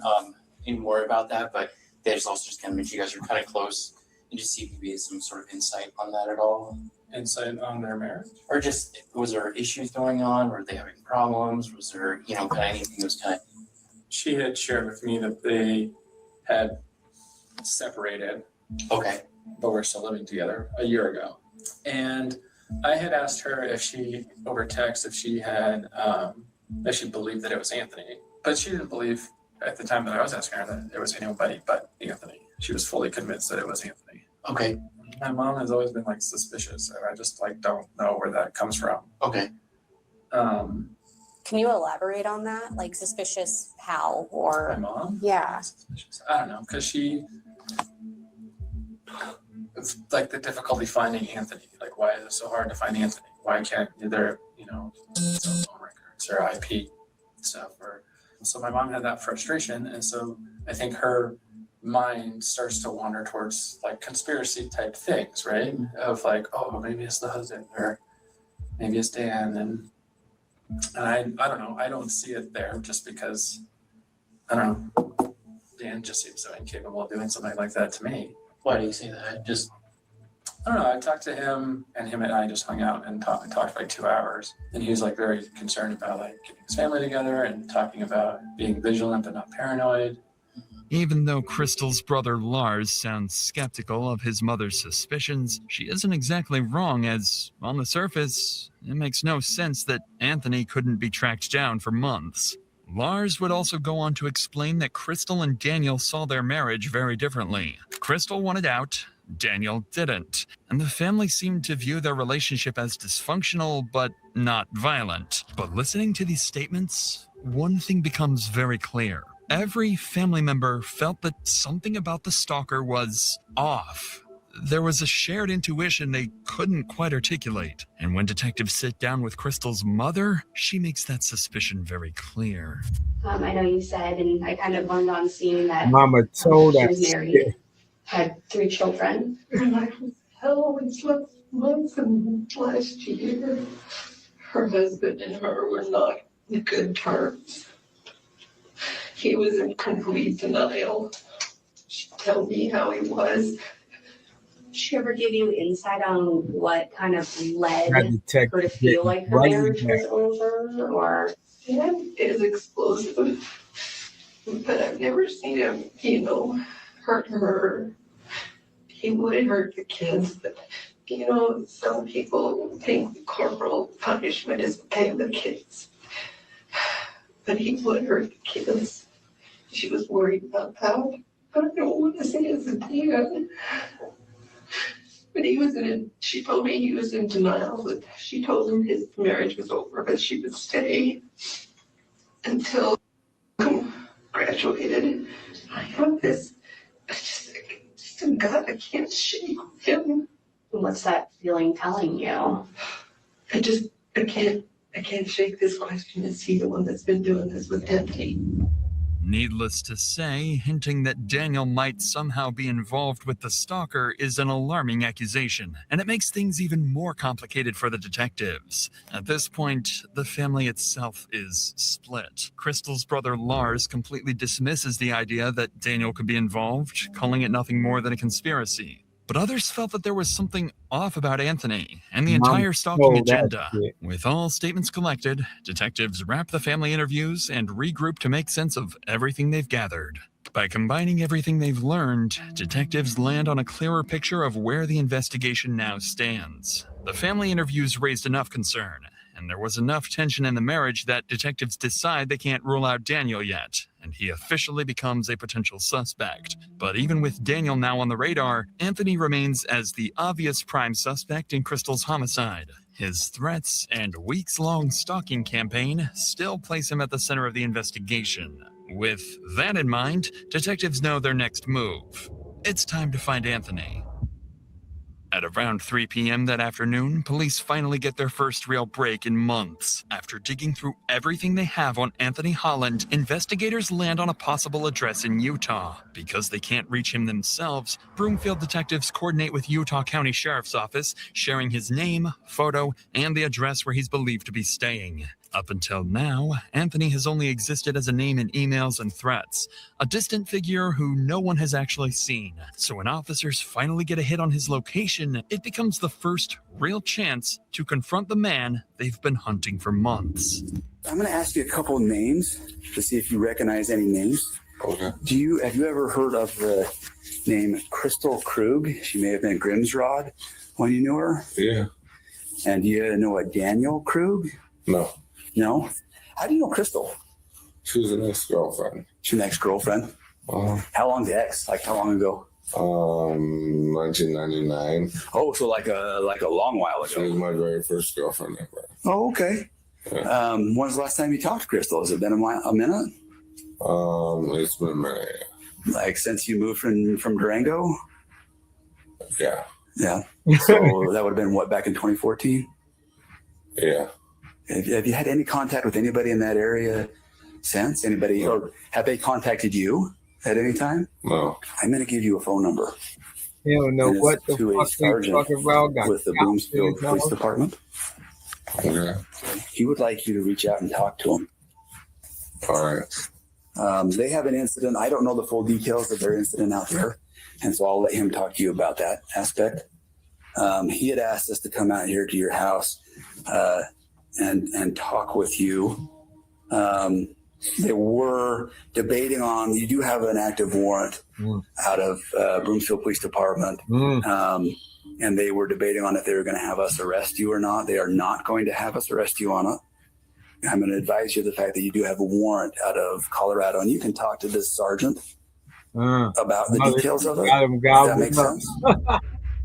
more about that, but they just also just kind of mentioned you guys are kind of close, and just see if you had some sort of insight on that at all. Insight on their marriage? Or just, was there issues going on? Were they having problems? Was there, kind of anything that was kind of... She had shared with me that they had separated. Okay. But we're still living together a year ago. And I had asked her if she, over text, if she had, if she believed that it was Anthony. But she didn't believe at the time that I was asking her that it was anybody but Anthony. She was fully convinced that it was Anthony. Okay. My mom has always been like suspicious, and I just like don't know where that comes from. Okay. Can you elaborate on that? Like suspicious how or my mom? Yeah. Suspicious. I don't know, because it's like the difficulty finding Anthony. Like, why is it so hard to find Anthony? Why can't there, cell phone records or IP stuff? So my mom had that frustration, and so I think her mind starts to wander towards like conspiracy type things, right? Of like, oh, maybe it's the husband, or maybe it's Dan, and I don't know. I don't see it there just because I don't know. Dan just seems so incapable of doing something like that to me. Why do you say that? I don't know. I talked to him, and him and I just hung out and talked for like 2 hours, and he was like very concerned about like getting his family together and talking about being vigilant but not paranoid. Even though Crystal's brother Lars sounds skeptical of his mother's suspicions, she isn't exactly wrong, as, on the surface, it makes no sense that Anthony couldn't be tracked down for months. Lars would also go on to explain that Crystal and Daniel saw their marriage very differently. Crystal wanted out, Daniel didn't, and the family seemed to view their relationship as dysfunctional but not violent. But listening to these statements, one thing becomes very clear. Every family member felt that something about the stalker was off. There was a shared intuition they couldn't quite articulate. And when detectives sit down with Crystal's mother, she makes that suspicion very clear. I know you said, and I kind of learned on seeing that Mama told she us. was married, had 3 children. And I was hell we slept months and last year. Her husband and her were not in good terms. He was in complete denial. She'd tell me how he was. Did she ever give you insight on what kind of led That detective her to feel like her right marriage back. was over, or? Dad is explosive, but I've never seen him, hurt her. He would hurt the kids, but, some people think corporal punishment is paying the kids. But he would hurt the kids. She was worried about that. I don't want to say his name. But she told me he was in denial, but she told him his marriage was over, but she would stay until graduated. I have this, just a gut I can't shake with him. What's that feeling telling you? I can't shake this question. Is he the one that's been doing this with Anthony? Needless to say, hinting that Daniel might somehow be involved with the stalker is an alarming accusation, and it makes things even more complicated for the detectives. At this point, the family itself is split. Crystal's brother Lars completely dismisses the idea that Daniel could be involved, calling it nothing more than a conspiracy. But others felt that there was something off about Anthony and the entire stalking agenda. With all statements collected, detectives wrap the family interviews and regroup to make sense of everything they've gathered. By combining everything they've learned, detectives land on a clearer picture of where the investigation now stands. The family interviews raised enough concern, and there was enough tension in the marriage that detectives decide they can't rule out Daniel yet, and he officially becomes a potential suspect. But even with Daniel now on the radar, Anthony remains as the obvious prime suspect in Crystal's homicide. His threats and weeks-long stalking campaign still place him at the center of the investigation. With that in mind, detectives know their next move. It's time to find Anthony. At around 3 p.m. that afternoon, police finally get their first real break in months. After digging through everything they have on Anthony Holland, investigators land on a possible address in Utah. Because they can't reach him themselves, Broomfield detectives coordinate with Utah County Sheriff's Office, sharing his name, photo, and the address where he's believed to be staying. Up until now, Anthony has only existed as a name in emails and threats, a distant figure who no one has actually seen. So when officers finally get a hit on his location, it becomes the first real chance to confront the man they've been hunting for months. I'm going to ask you a couple of names to see if you recognize any names. Okay. Have you ever heard of the name Crystal Krug? She may have been Grimsrod when you knew her. Yeah. And do you know a Daniel Krug? No. No? How do you know Crystal? She was an ex-girlfriend. She's an ex-girlfriend? How long's the ex? Like how long ago? 1999. Oh, so like a long while ago. She was my very first girlfriend ever. Oh, okay. Yeah. When was the last time you talked to Crystal? Has it been a minute? It's been a minute. Like since you moved from Durango? Yeah. Yeah. So that would have been what, back in 2014? Yeah. Have you had any contact with anybody in that area since? Anybody, or have they contacted you at any time? No. I'm going to give you a phone number. You don't know what the to a fuck you sergeant talking about. with the Broomfield Police Department. Okay. He would like you to reach out and talk to him. All right. They have an incident. I don't know the full details of their incident out there, and so I'll let him talk to you about that aspect. He had asked us to come out here to your house and talk with you. They were debating on, you do have an active warrant out of Broomfield Police Department. And they were debating on if they were going to have us arrest you or not. They are not going to have us arrest you on it. I'm going to advise you of the fact that you do have a warrant out of Colorado, and you can talk to this sergeant about the details of it. Does that make sense?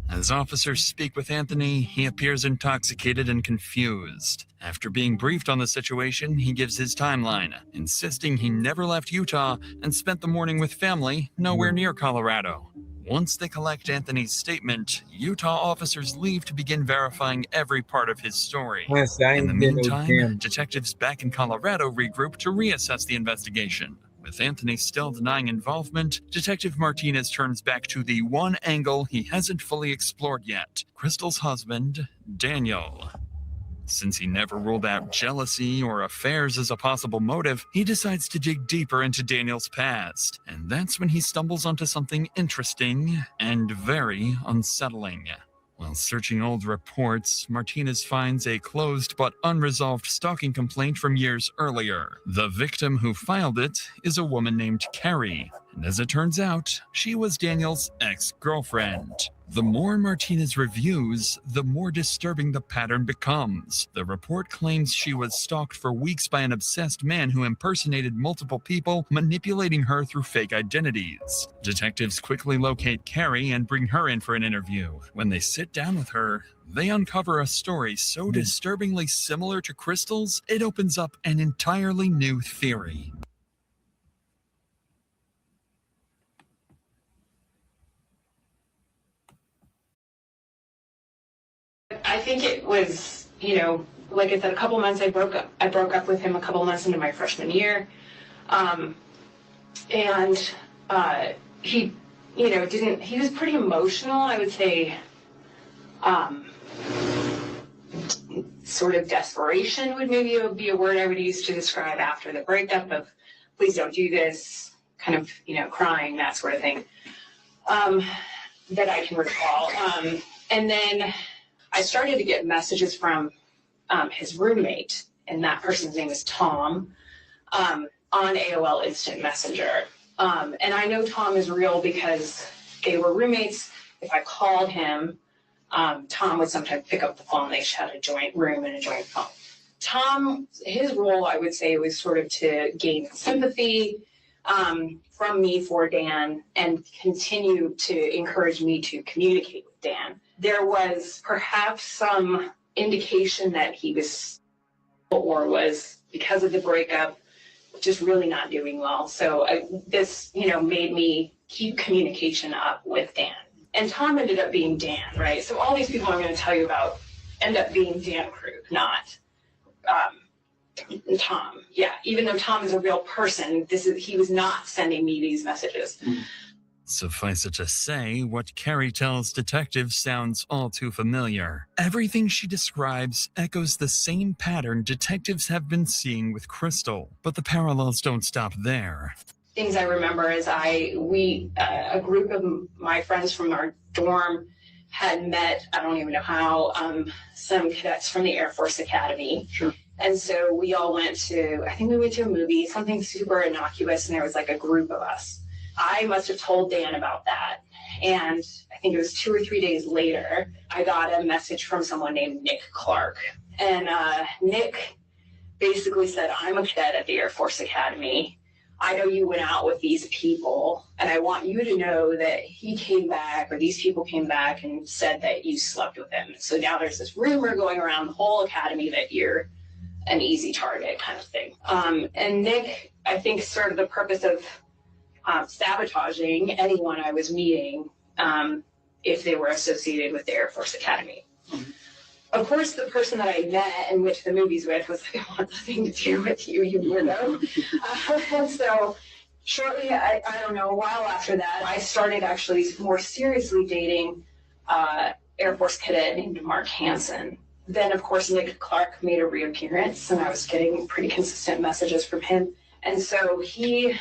As officers speak with Anthony, he appears intoxicated and confused. After being briefed on the situation, he gives his timeline, insisting he never left Utah and spent the morning with family nowhere near Colorado. Once they collect Anthony's statement, Utah officers leave to begin verifying every part of his story. In the meantime, detectives back in Colorado regroup to reassess the investigation. With Anthony still denying involvement, Detective Martinez turns back to the one angle he hasn't fully explored yet: Crystal's husband, Daniel. Since he never ruled out jealousy or affairs as a possible motive, he decides to dig deeper into Daniel's past. And that's when he stumbles onto something interesting and very unsettling. While searching old reports, Martinez finds a closed but unresolved stalking complaint from years earlier. The victim who filed it is a woman named Carrie, and as it turns out, she was Daniel's ex-girlfriend. The more Martinez reviews, the more disturbing the pattern becomes. The report claims she was stalked for weeks by an obsessed man who impersonated multiple people, manipulating her through fake identities. Detectives quickly locate Carrie and bring her in for an interview. When they sit down with her, they uncover a story so disturbingly similar to Crystal's, it opens up an entirely new theory. I think it was, like I said, a couple months I broke up with him a couple months into my freshman year. He, he was pretty emotional, I would say. Sort of desperation would maybe be a word I would use to describe after the breakup of, please don't do this, kind of, crying, that sort of thing, that I can recall. And then I started to get messages from his roommate, and that person's name is Tom, on AOL Instant Messenger. And I know Tom is real because they were roommates. If I called him, Tom would sometimes pick up the phone. They had a joint room and a joint phone. Tom, his role, I would say, was sort of to gain sympathy from me for Dan and continue to encourage me to communicate with Dan. There was perhaps some indication that he was or was because of the breakup just really not doing well. So this, made me keep communication up with Dan. And Tom ended up being Dan, right? So all these people I'm going to tell you about end up being Dan Krug, not Tom. Yeah, even though Tom is a real person, he was not sending me these messages. Suffice it to say, what Carrie tells detectives sounds all too familiar. Everything she describes echoes the same pattern detectives have been seeing with Crystal, but the parallels don't stop there. Things I remember is a group of my friends from our dorm had met, I don't even know how, some cadets from the Air Force Academy. Sure. And so we all went to a movie, something super innocuous, and there was like a group of us. I must have told Dan about that. And I think it was 2 or 3 days later, I got a message from someone named Nick Clark. And Nick basically said, I'm a cadet at the Air Force Academy. I know you went out with these people, and I want you to know that he came back, or these people came back and said that you slept with him. So now there's this rumor going around the whole academy that you're an easy target kind of thing. And Nick, I think, served the purpose of sabotaging anyone I was meeting if they were associated with the Air Force Academy. Of course, the person that I met and went to the movies with was like, I want nothing to do with you, you weirdo. And so shortly, I don't know, a while after that, I started actually more seriously dating Air Force cadet named Mark Hansen. Then, of course, Nick Clark made a reappearance, and I was getting pretty consistent messages from him. And so he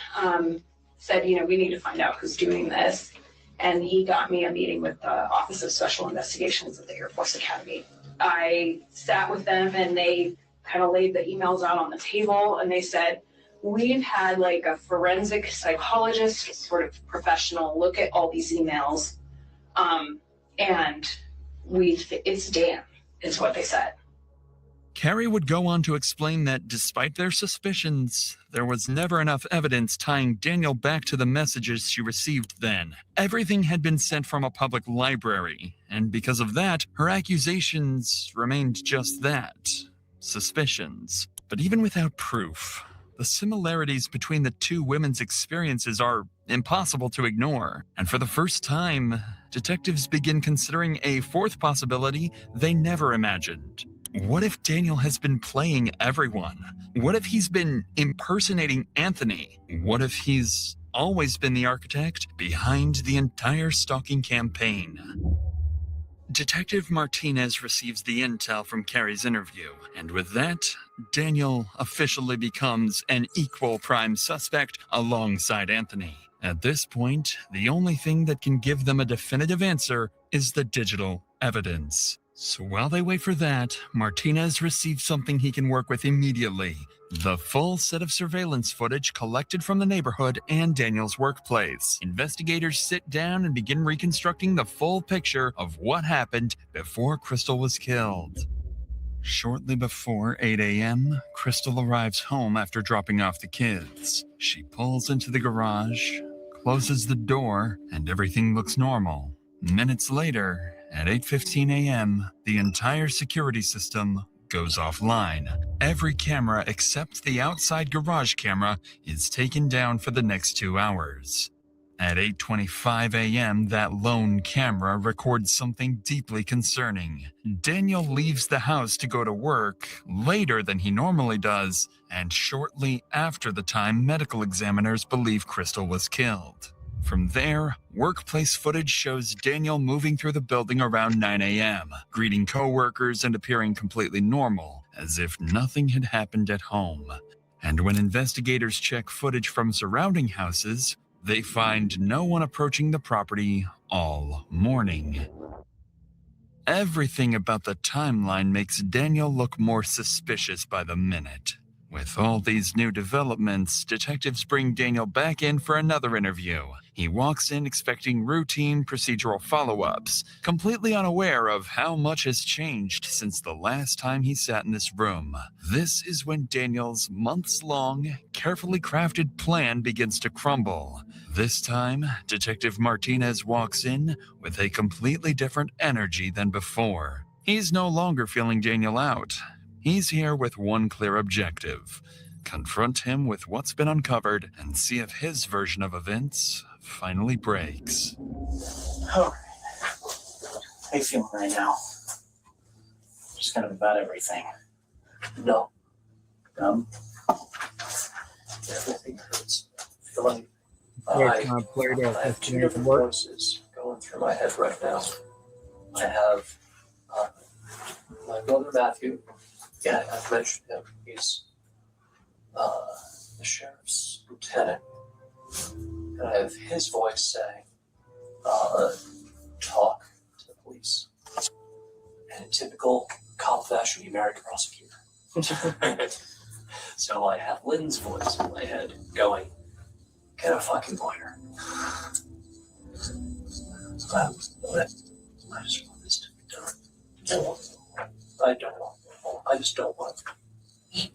said, we need to find out who's doing this. And he got me a meeting with the Office of Special Investigations at the Air Force Academy. I sat with them, and they kind of laid the emails out on the table, and they said, we've had like a forensic psychologist, sort of professional, look at all these emails, and it's Dan, is what they said. Carrie would go on to explain that despite their suspicions, there was never enough evidence tying Daniel back to the messages she received then. Everything had been sent from a public library, and because of that, her accusations remained just that, suspicions. But even without proof, the similarities between the two women's experiences are impossible to ignore. And for the first time, detectives begin considering a fourth possibility they never imagined. What if Daniel has been playing everyone? What if he's been impersonating Anthony? What if he's always been the architect behind the entire stalking campaign? Detective Martinez receives the intel from Carrie's interview, and with that, Daniel officially becomes an equal prime suspect alongside Anthony. At this point, the only thing that can give them a definitive answer is the digital evidence. So while they wait for that, Martinez receives something he can work with immediately: the full set of surveillance footage collected from the neighborhood and Daniel's workplace. Investigators sit down and begin reconstructing the full picture of what happened before Crystal was killed. Shortly before 8 a.m., Crystal arrives home after dropping off the kids. She pulls into the garage, closes the door, and everything looks normal. Minutes later, at 8:15 a.m., the entire security system goes offline. Every camera except the outside garage camera is taken down for the next 2 hours. At 8:25 a.m., that lone camera records something deeply concerning. Daniel leaves the house to go to work later than he normally does, and shortly after the time medical examiners believe Crystal was killed. From there, workplace footage shows Daniel moving through the building around 9 a.m., greeting coworkers and appearing completely normal, as if nothing had happened at home. And when investigators check footage from surrounding houses, they find no one approaching the property all morning. Everything about the timeline makes Daniel look more suspicious by the minute. With all these new developments, detectives bring Daniel back in for another interview. He walks in expecting routine procedural follow-ups, completely unaware of how much has changed since the last time he sat in this room. This is when Daniel's months-long, carefully crafted plan begins to crumble. This time, Detective Martinez walks in with a completely different energy than before. He's no longer feeling Daniel out. He's here with one clear objective: confront him with what's been uncovered and see if his version of events finally breaks. All right. How you feeling right now? Just kind of about everything. No, Numb? everything hurts. I feel like Played I have two up. different voices going through my head right now. I have my brother Matthew. Yeah, I've mentioned him. He's the sheriff's lieutenant. And I have his voice saying, talk to the police. And in typical cop fashion, you marry a prosecutor. So I have Lynn's voice in my head going, get a fucking lawyer. I just want this to be done. I don't want it. I just don't want it.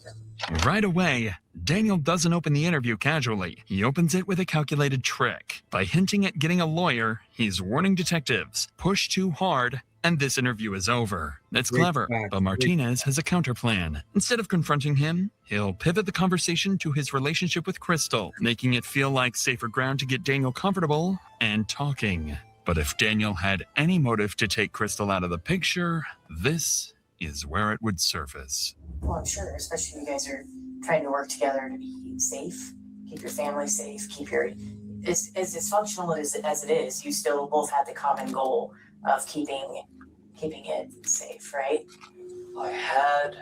Right away, Daniel doesn't open the interview casually. He opens it with a calculated trick. By hinting at getting a lawyer, he's warning detectives, push too hard, and this interview is over. That's clever, but Martinez has a counterplan. Instead of confronting him, he'll pivot the conversation to his relationship with Crystal, making it feel like safer ground to get Daniel comfortable and talking. But if Daniel had any motive to take Crystal out of the picture, this is where it would surface. Well, I'm sure, especially you guys are trying to work together to be safe, keep your family safe, keep your, as dysfunctional as it is, you still both had the common goal of keeping it safe, right? I had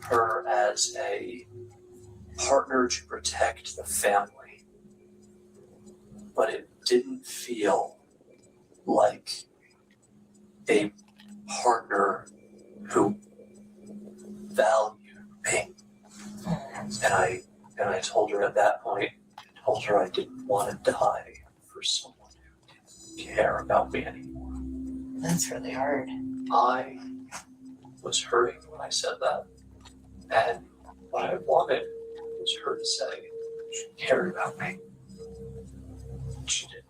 her as a partner to protect the family, but it didn't feel like a partner who valued me. And I told her at that point, I didn't want to die for someone who didn't care about me anymore. That's really hard. I was hurting when I said that. And what I wanted was her to say she cared about me. She didn't.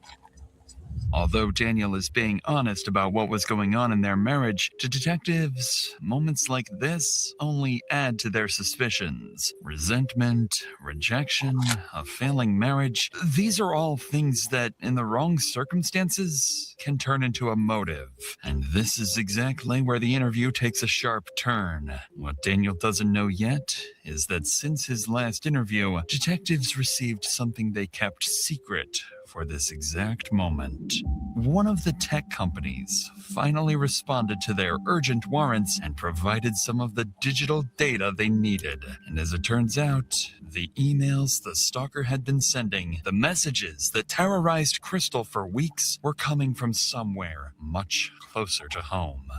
Although Daniel is being honest about what was going on in their marriage, to detectives, moments like this only add to their suspicions. Resentment, rejection, a failing marriage, these are all things that, in the wrong circumstances, can turn into a motive. And this is exactly where the interview takes a sharp turn. What Daniel doesn't know yet is that since his last interview, detectives received something they kept secret for this exact moment. One of the tech companies finally responded to their urgent warrants and provided some of the digital data they needed. And as it turns out, the emails the stalker had been sending, the messages that terrorized Crystal for weeks, were coming from somewhere much closer to home.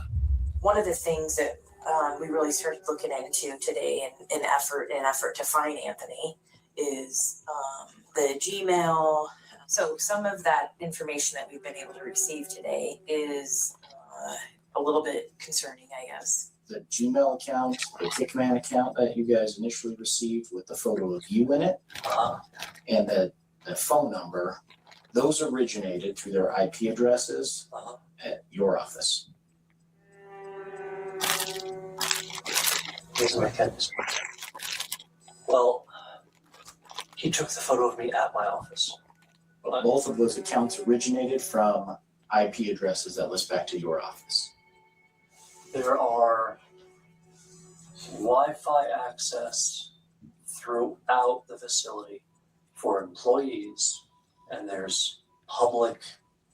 One of the things that we really started looking into today in effort to find Anthony is the Gmail. So some of that information that we've been able to receive today is a little bit concerning, I guess. The Gmail account, the Kickman account that you guys initially received with the photo of you in it, and the phone number, those originated through their IP addresses at your office. Here's my canvas. Well, he took the photo of me at my office. Both of those accounts originated from IP addresses that list back to your office. There are Wi-Fi access throughout the facility for employees, and there's public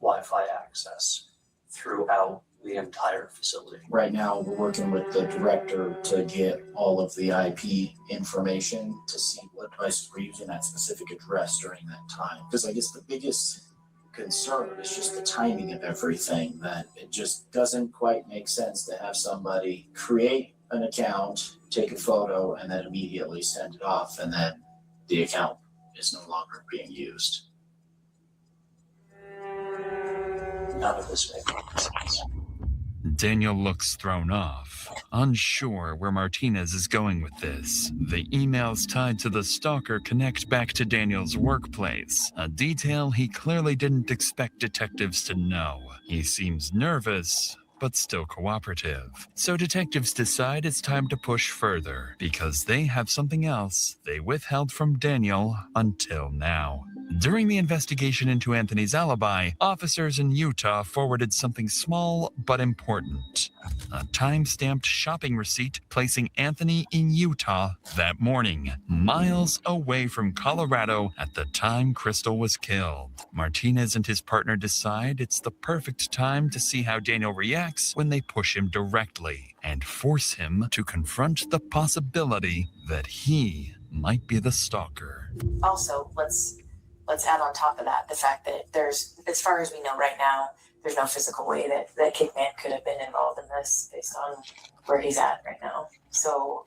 Wi-Fi access throughout the entire facility. Right now, we're working with the director to get all of the IP information to see what devices were using that specific address during that time. Because I guess the biggest concern is just the timing of everything, that it just doesn't quite make sense to have somebody create an account, take a photo, and then immediately send it off, and then the account is no longer being used. None of this makes sense. Daniel looks thrown off, unsure where Martinez is going with this. The emails tied to the stalker connect back to Daniel's workplace, a detail he clearly didn't expect detectives to know. He seems nervous, but still cooperative. So detectives decide it's time to push further because they have something else they withheld from Daniel until now. During the investigation into Anthony's alibi, officers in Utah forwarded something small but important. A time-stamped shopping receipt placing Anthony in Utah that morning, miles away from Colorado at the time Crystal was killed. Martinez and his partner decide it's the perfect time to see how Daniel reacts when they push him directly and force him to confront the possibility that he might be the stalker. Also, let's add on top of that the fact that there's, as far as we know right now, there's no physical way that Kickman could have been involved in this based on where he's at right now. So,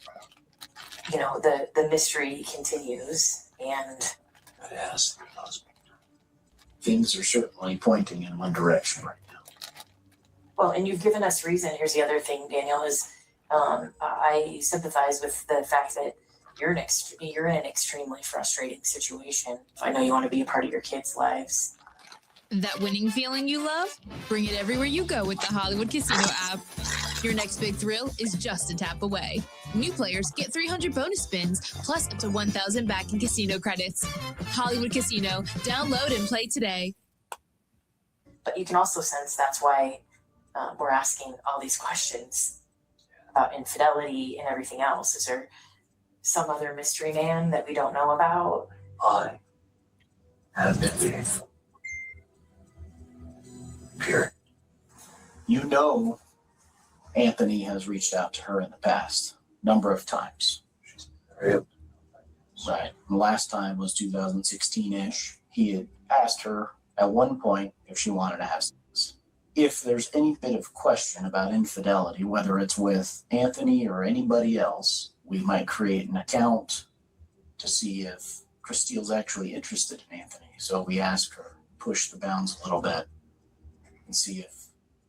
you know, the mystery continues, and Yes, things are certainly pointing in one direction right now. well, and you've given us reason. Here's the other thing, Daniel, is I sympathize with the fact that you're in an extremely frustrating situation. I know you want to be a part of your kids' lives. That winning feeling you love? Bring it everywhere you go with the Hollywood Casino app. Your next big thrill is just a tap away. New players get 300 bonus spins, plus up to 1,000 back in casino credits. Hollywood Casino. Download and play today. But you can also sense that's why we're asking all these questions about infidelity and everything else. Is there some other mystery man that we don't know about? I have been faithful. Period. You know, Anthony has reached out to her in the past, number of times. Right. The last time was 2016-ish. He had asked her at one point if she wanted to have sex. If there's any bit of question about infidelity, whether it's with Anthony or anybody else, we might create an account to see if Christine's actually interested in Anthony. So we ask her, push the bounds a little bit and see if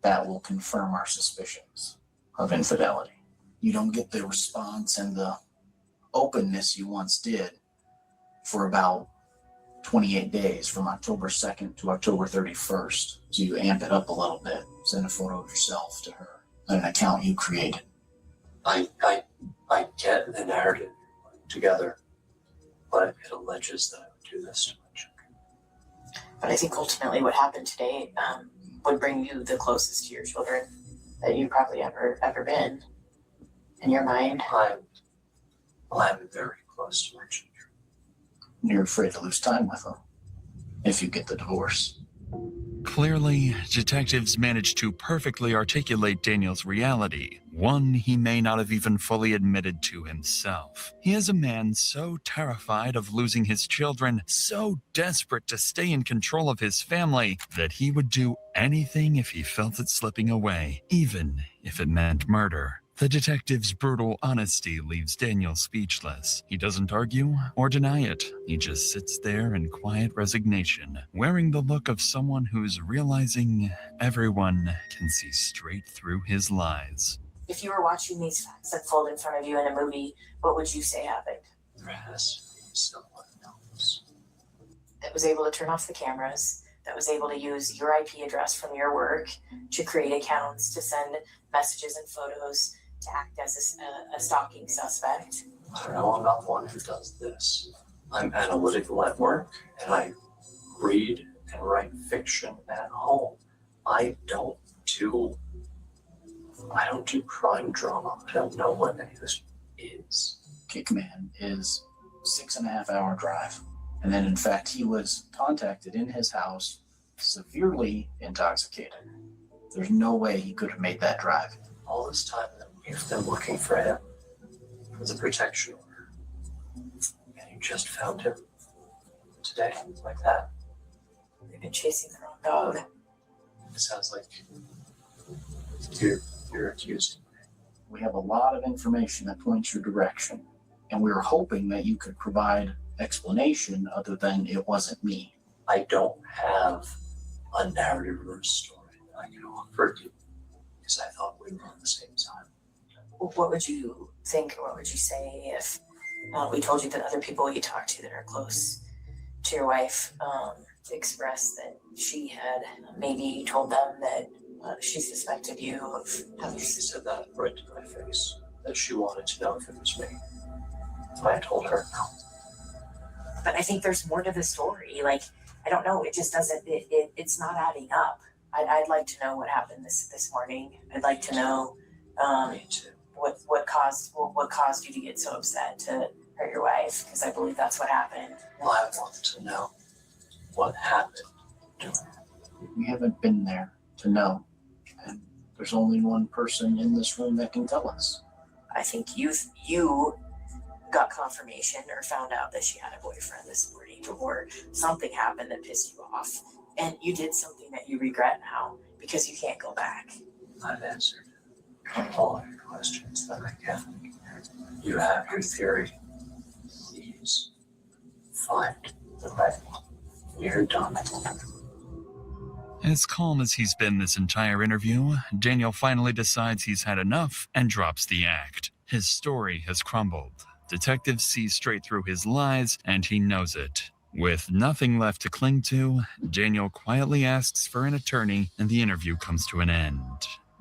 that will confirm our suspicions of infidelity. You don't get the response and the openness you once did for about 28 days, from October 2nd to October 31st. So you amp it up a little bit, send a photo of yourself to her, an account you created. I get the narrative together, but it alleges that I would do this to my children. But I think ultimately what happened today would bring you the closest to your children that you've probably ever been in your mind. I'm very close to my children. You're afraid to lose time with them if you get the divorce. Clearly, detectives managed to perfectly articulate Daniel's reality, one he may not have even fully admitted to himself. He is a man so terrified of losing his children, so desperate to stay in control of his family, that he would do anything if he felt it slipping away, even if it meant murder. The detective's brutal honesty leaves Daniel speechless. He doesn't argue or deny it. He just sits there in quiet resignation, wearing the look of someone who's realizing everyone can see straight through his lies. If you were watching these facts unfold in front of you in a movie, what would you say happened? There has to be someone else that was able to turn off the cameras, that was able to use your IP address from your work to create accounts, to send messages and photos, to act as a stalking suspect. I don't know, I'm not the one who does this. I'm analytical at work, and I read and write fiction at home. I don't do crime drama. I don't know what any of this is. Kickman is 6.5 hour drive. And then in fact, he was contacted in his house, severely intoxicated. There's no way he could have made that drive. All this time that we've been looking for him was a protection order. And you just found him today, like that. They've been chasing the wrong dog. It sounds like you're accusing me. We have a lot of information that points your direction, and we were hoping that you could provide explanation other than it wasn't me. I don't have a narrative or a story that I can offer you because I thought we were on the same time. Well, what would you think, or what would you say if we told you that other people you talk to that are close to your wife expressed that she had maybe told them that She suspected you of having. She said that right to my face, that she wanted to know if it was me. I told her no. But I think there's more to the story. Like, I don't know. It just doesn't. It's not adding up. I'd like to know what happened this morning. I'd like to know what caused you to get so upset to hurt your wife, because I believe that's what happened. Well, I want to know what happened. We haven't been there to know, and there's only one person in this room that can tell us. I think you got confirmation or found out that she had a boyfriend this morning, or something happened that pissed you off, and you did something that you regret now because you can't go back. I've answered all your questions that I can. You have your theory. Please find the right one. You're done. As calm as he's been this entire interview, Daniel finally decides he's had enough and drops the act. His story has crumbled. Detectives see straight through his lies, and he knows it. With nothing left to cling to, Daniel quietly asks for an attorney, and the interview comes to an end.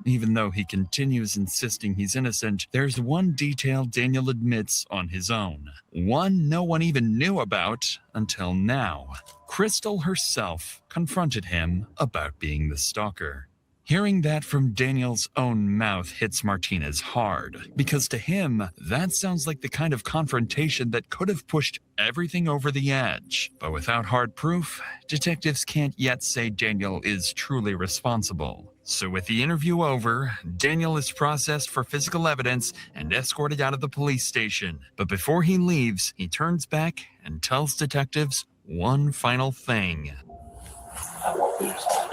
Even though he continues insisting he's innocent, there's one detail Daniel admits on his own. One no one even knew about until now. Crystal herself confronted him about being the stalker. Hearing that from Daniel's own mouth hits Martinez hard, because to him, that sounds like the kind of confrontation that could have pushed everything over the edge. But without hard proof, detectives can't yet say Daniel is truly responsible. So with the interview over, Daniel is processed for physical evidence and escorted out of the police station. But before he leaves, he turns back and tells detectives one final thing. I won't lose all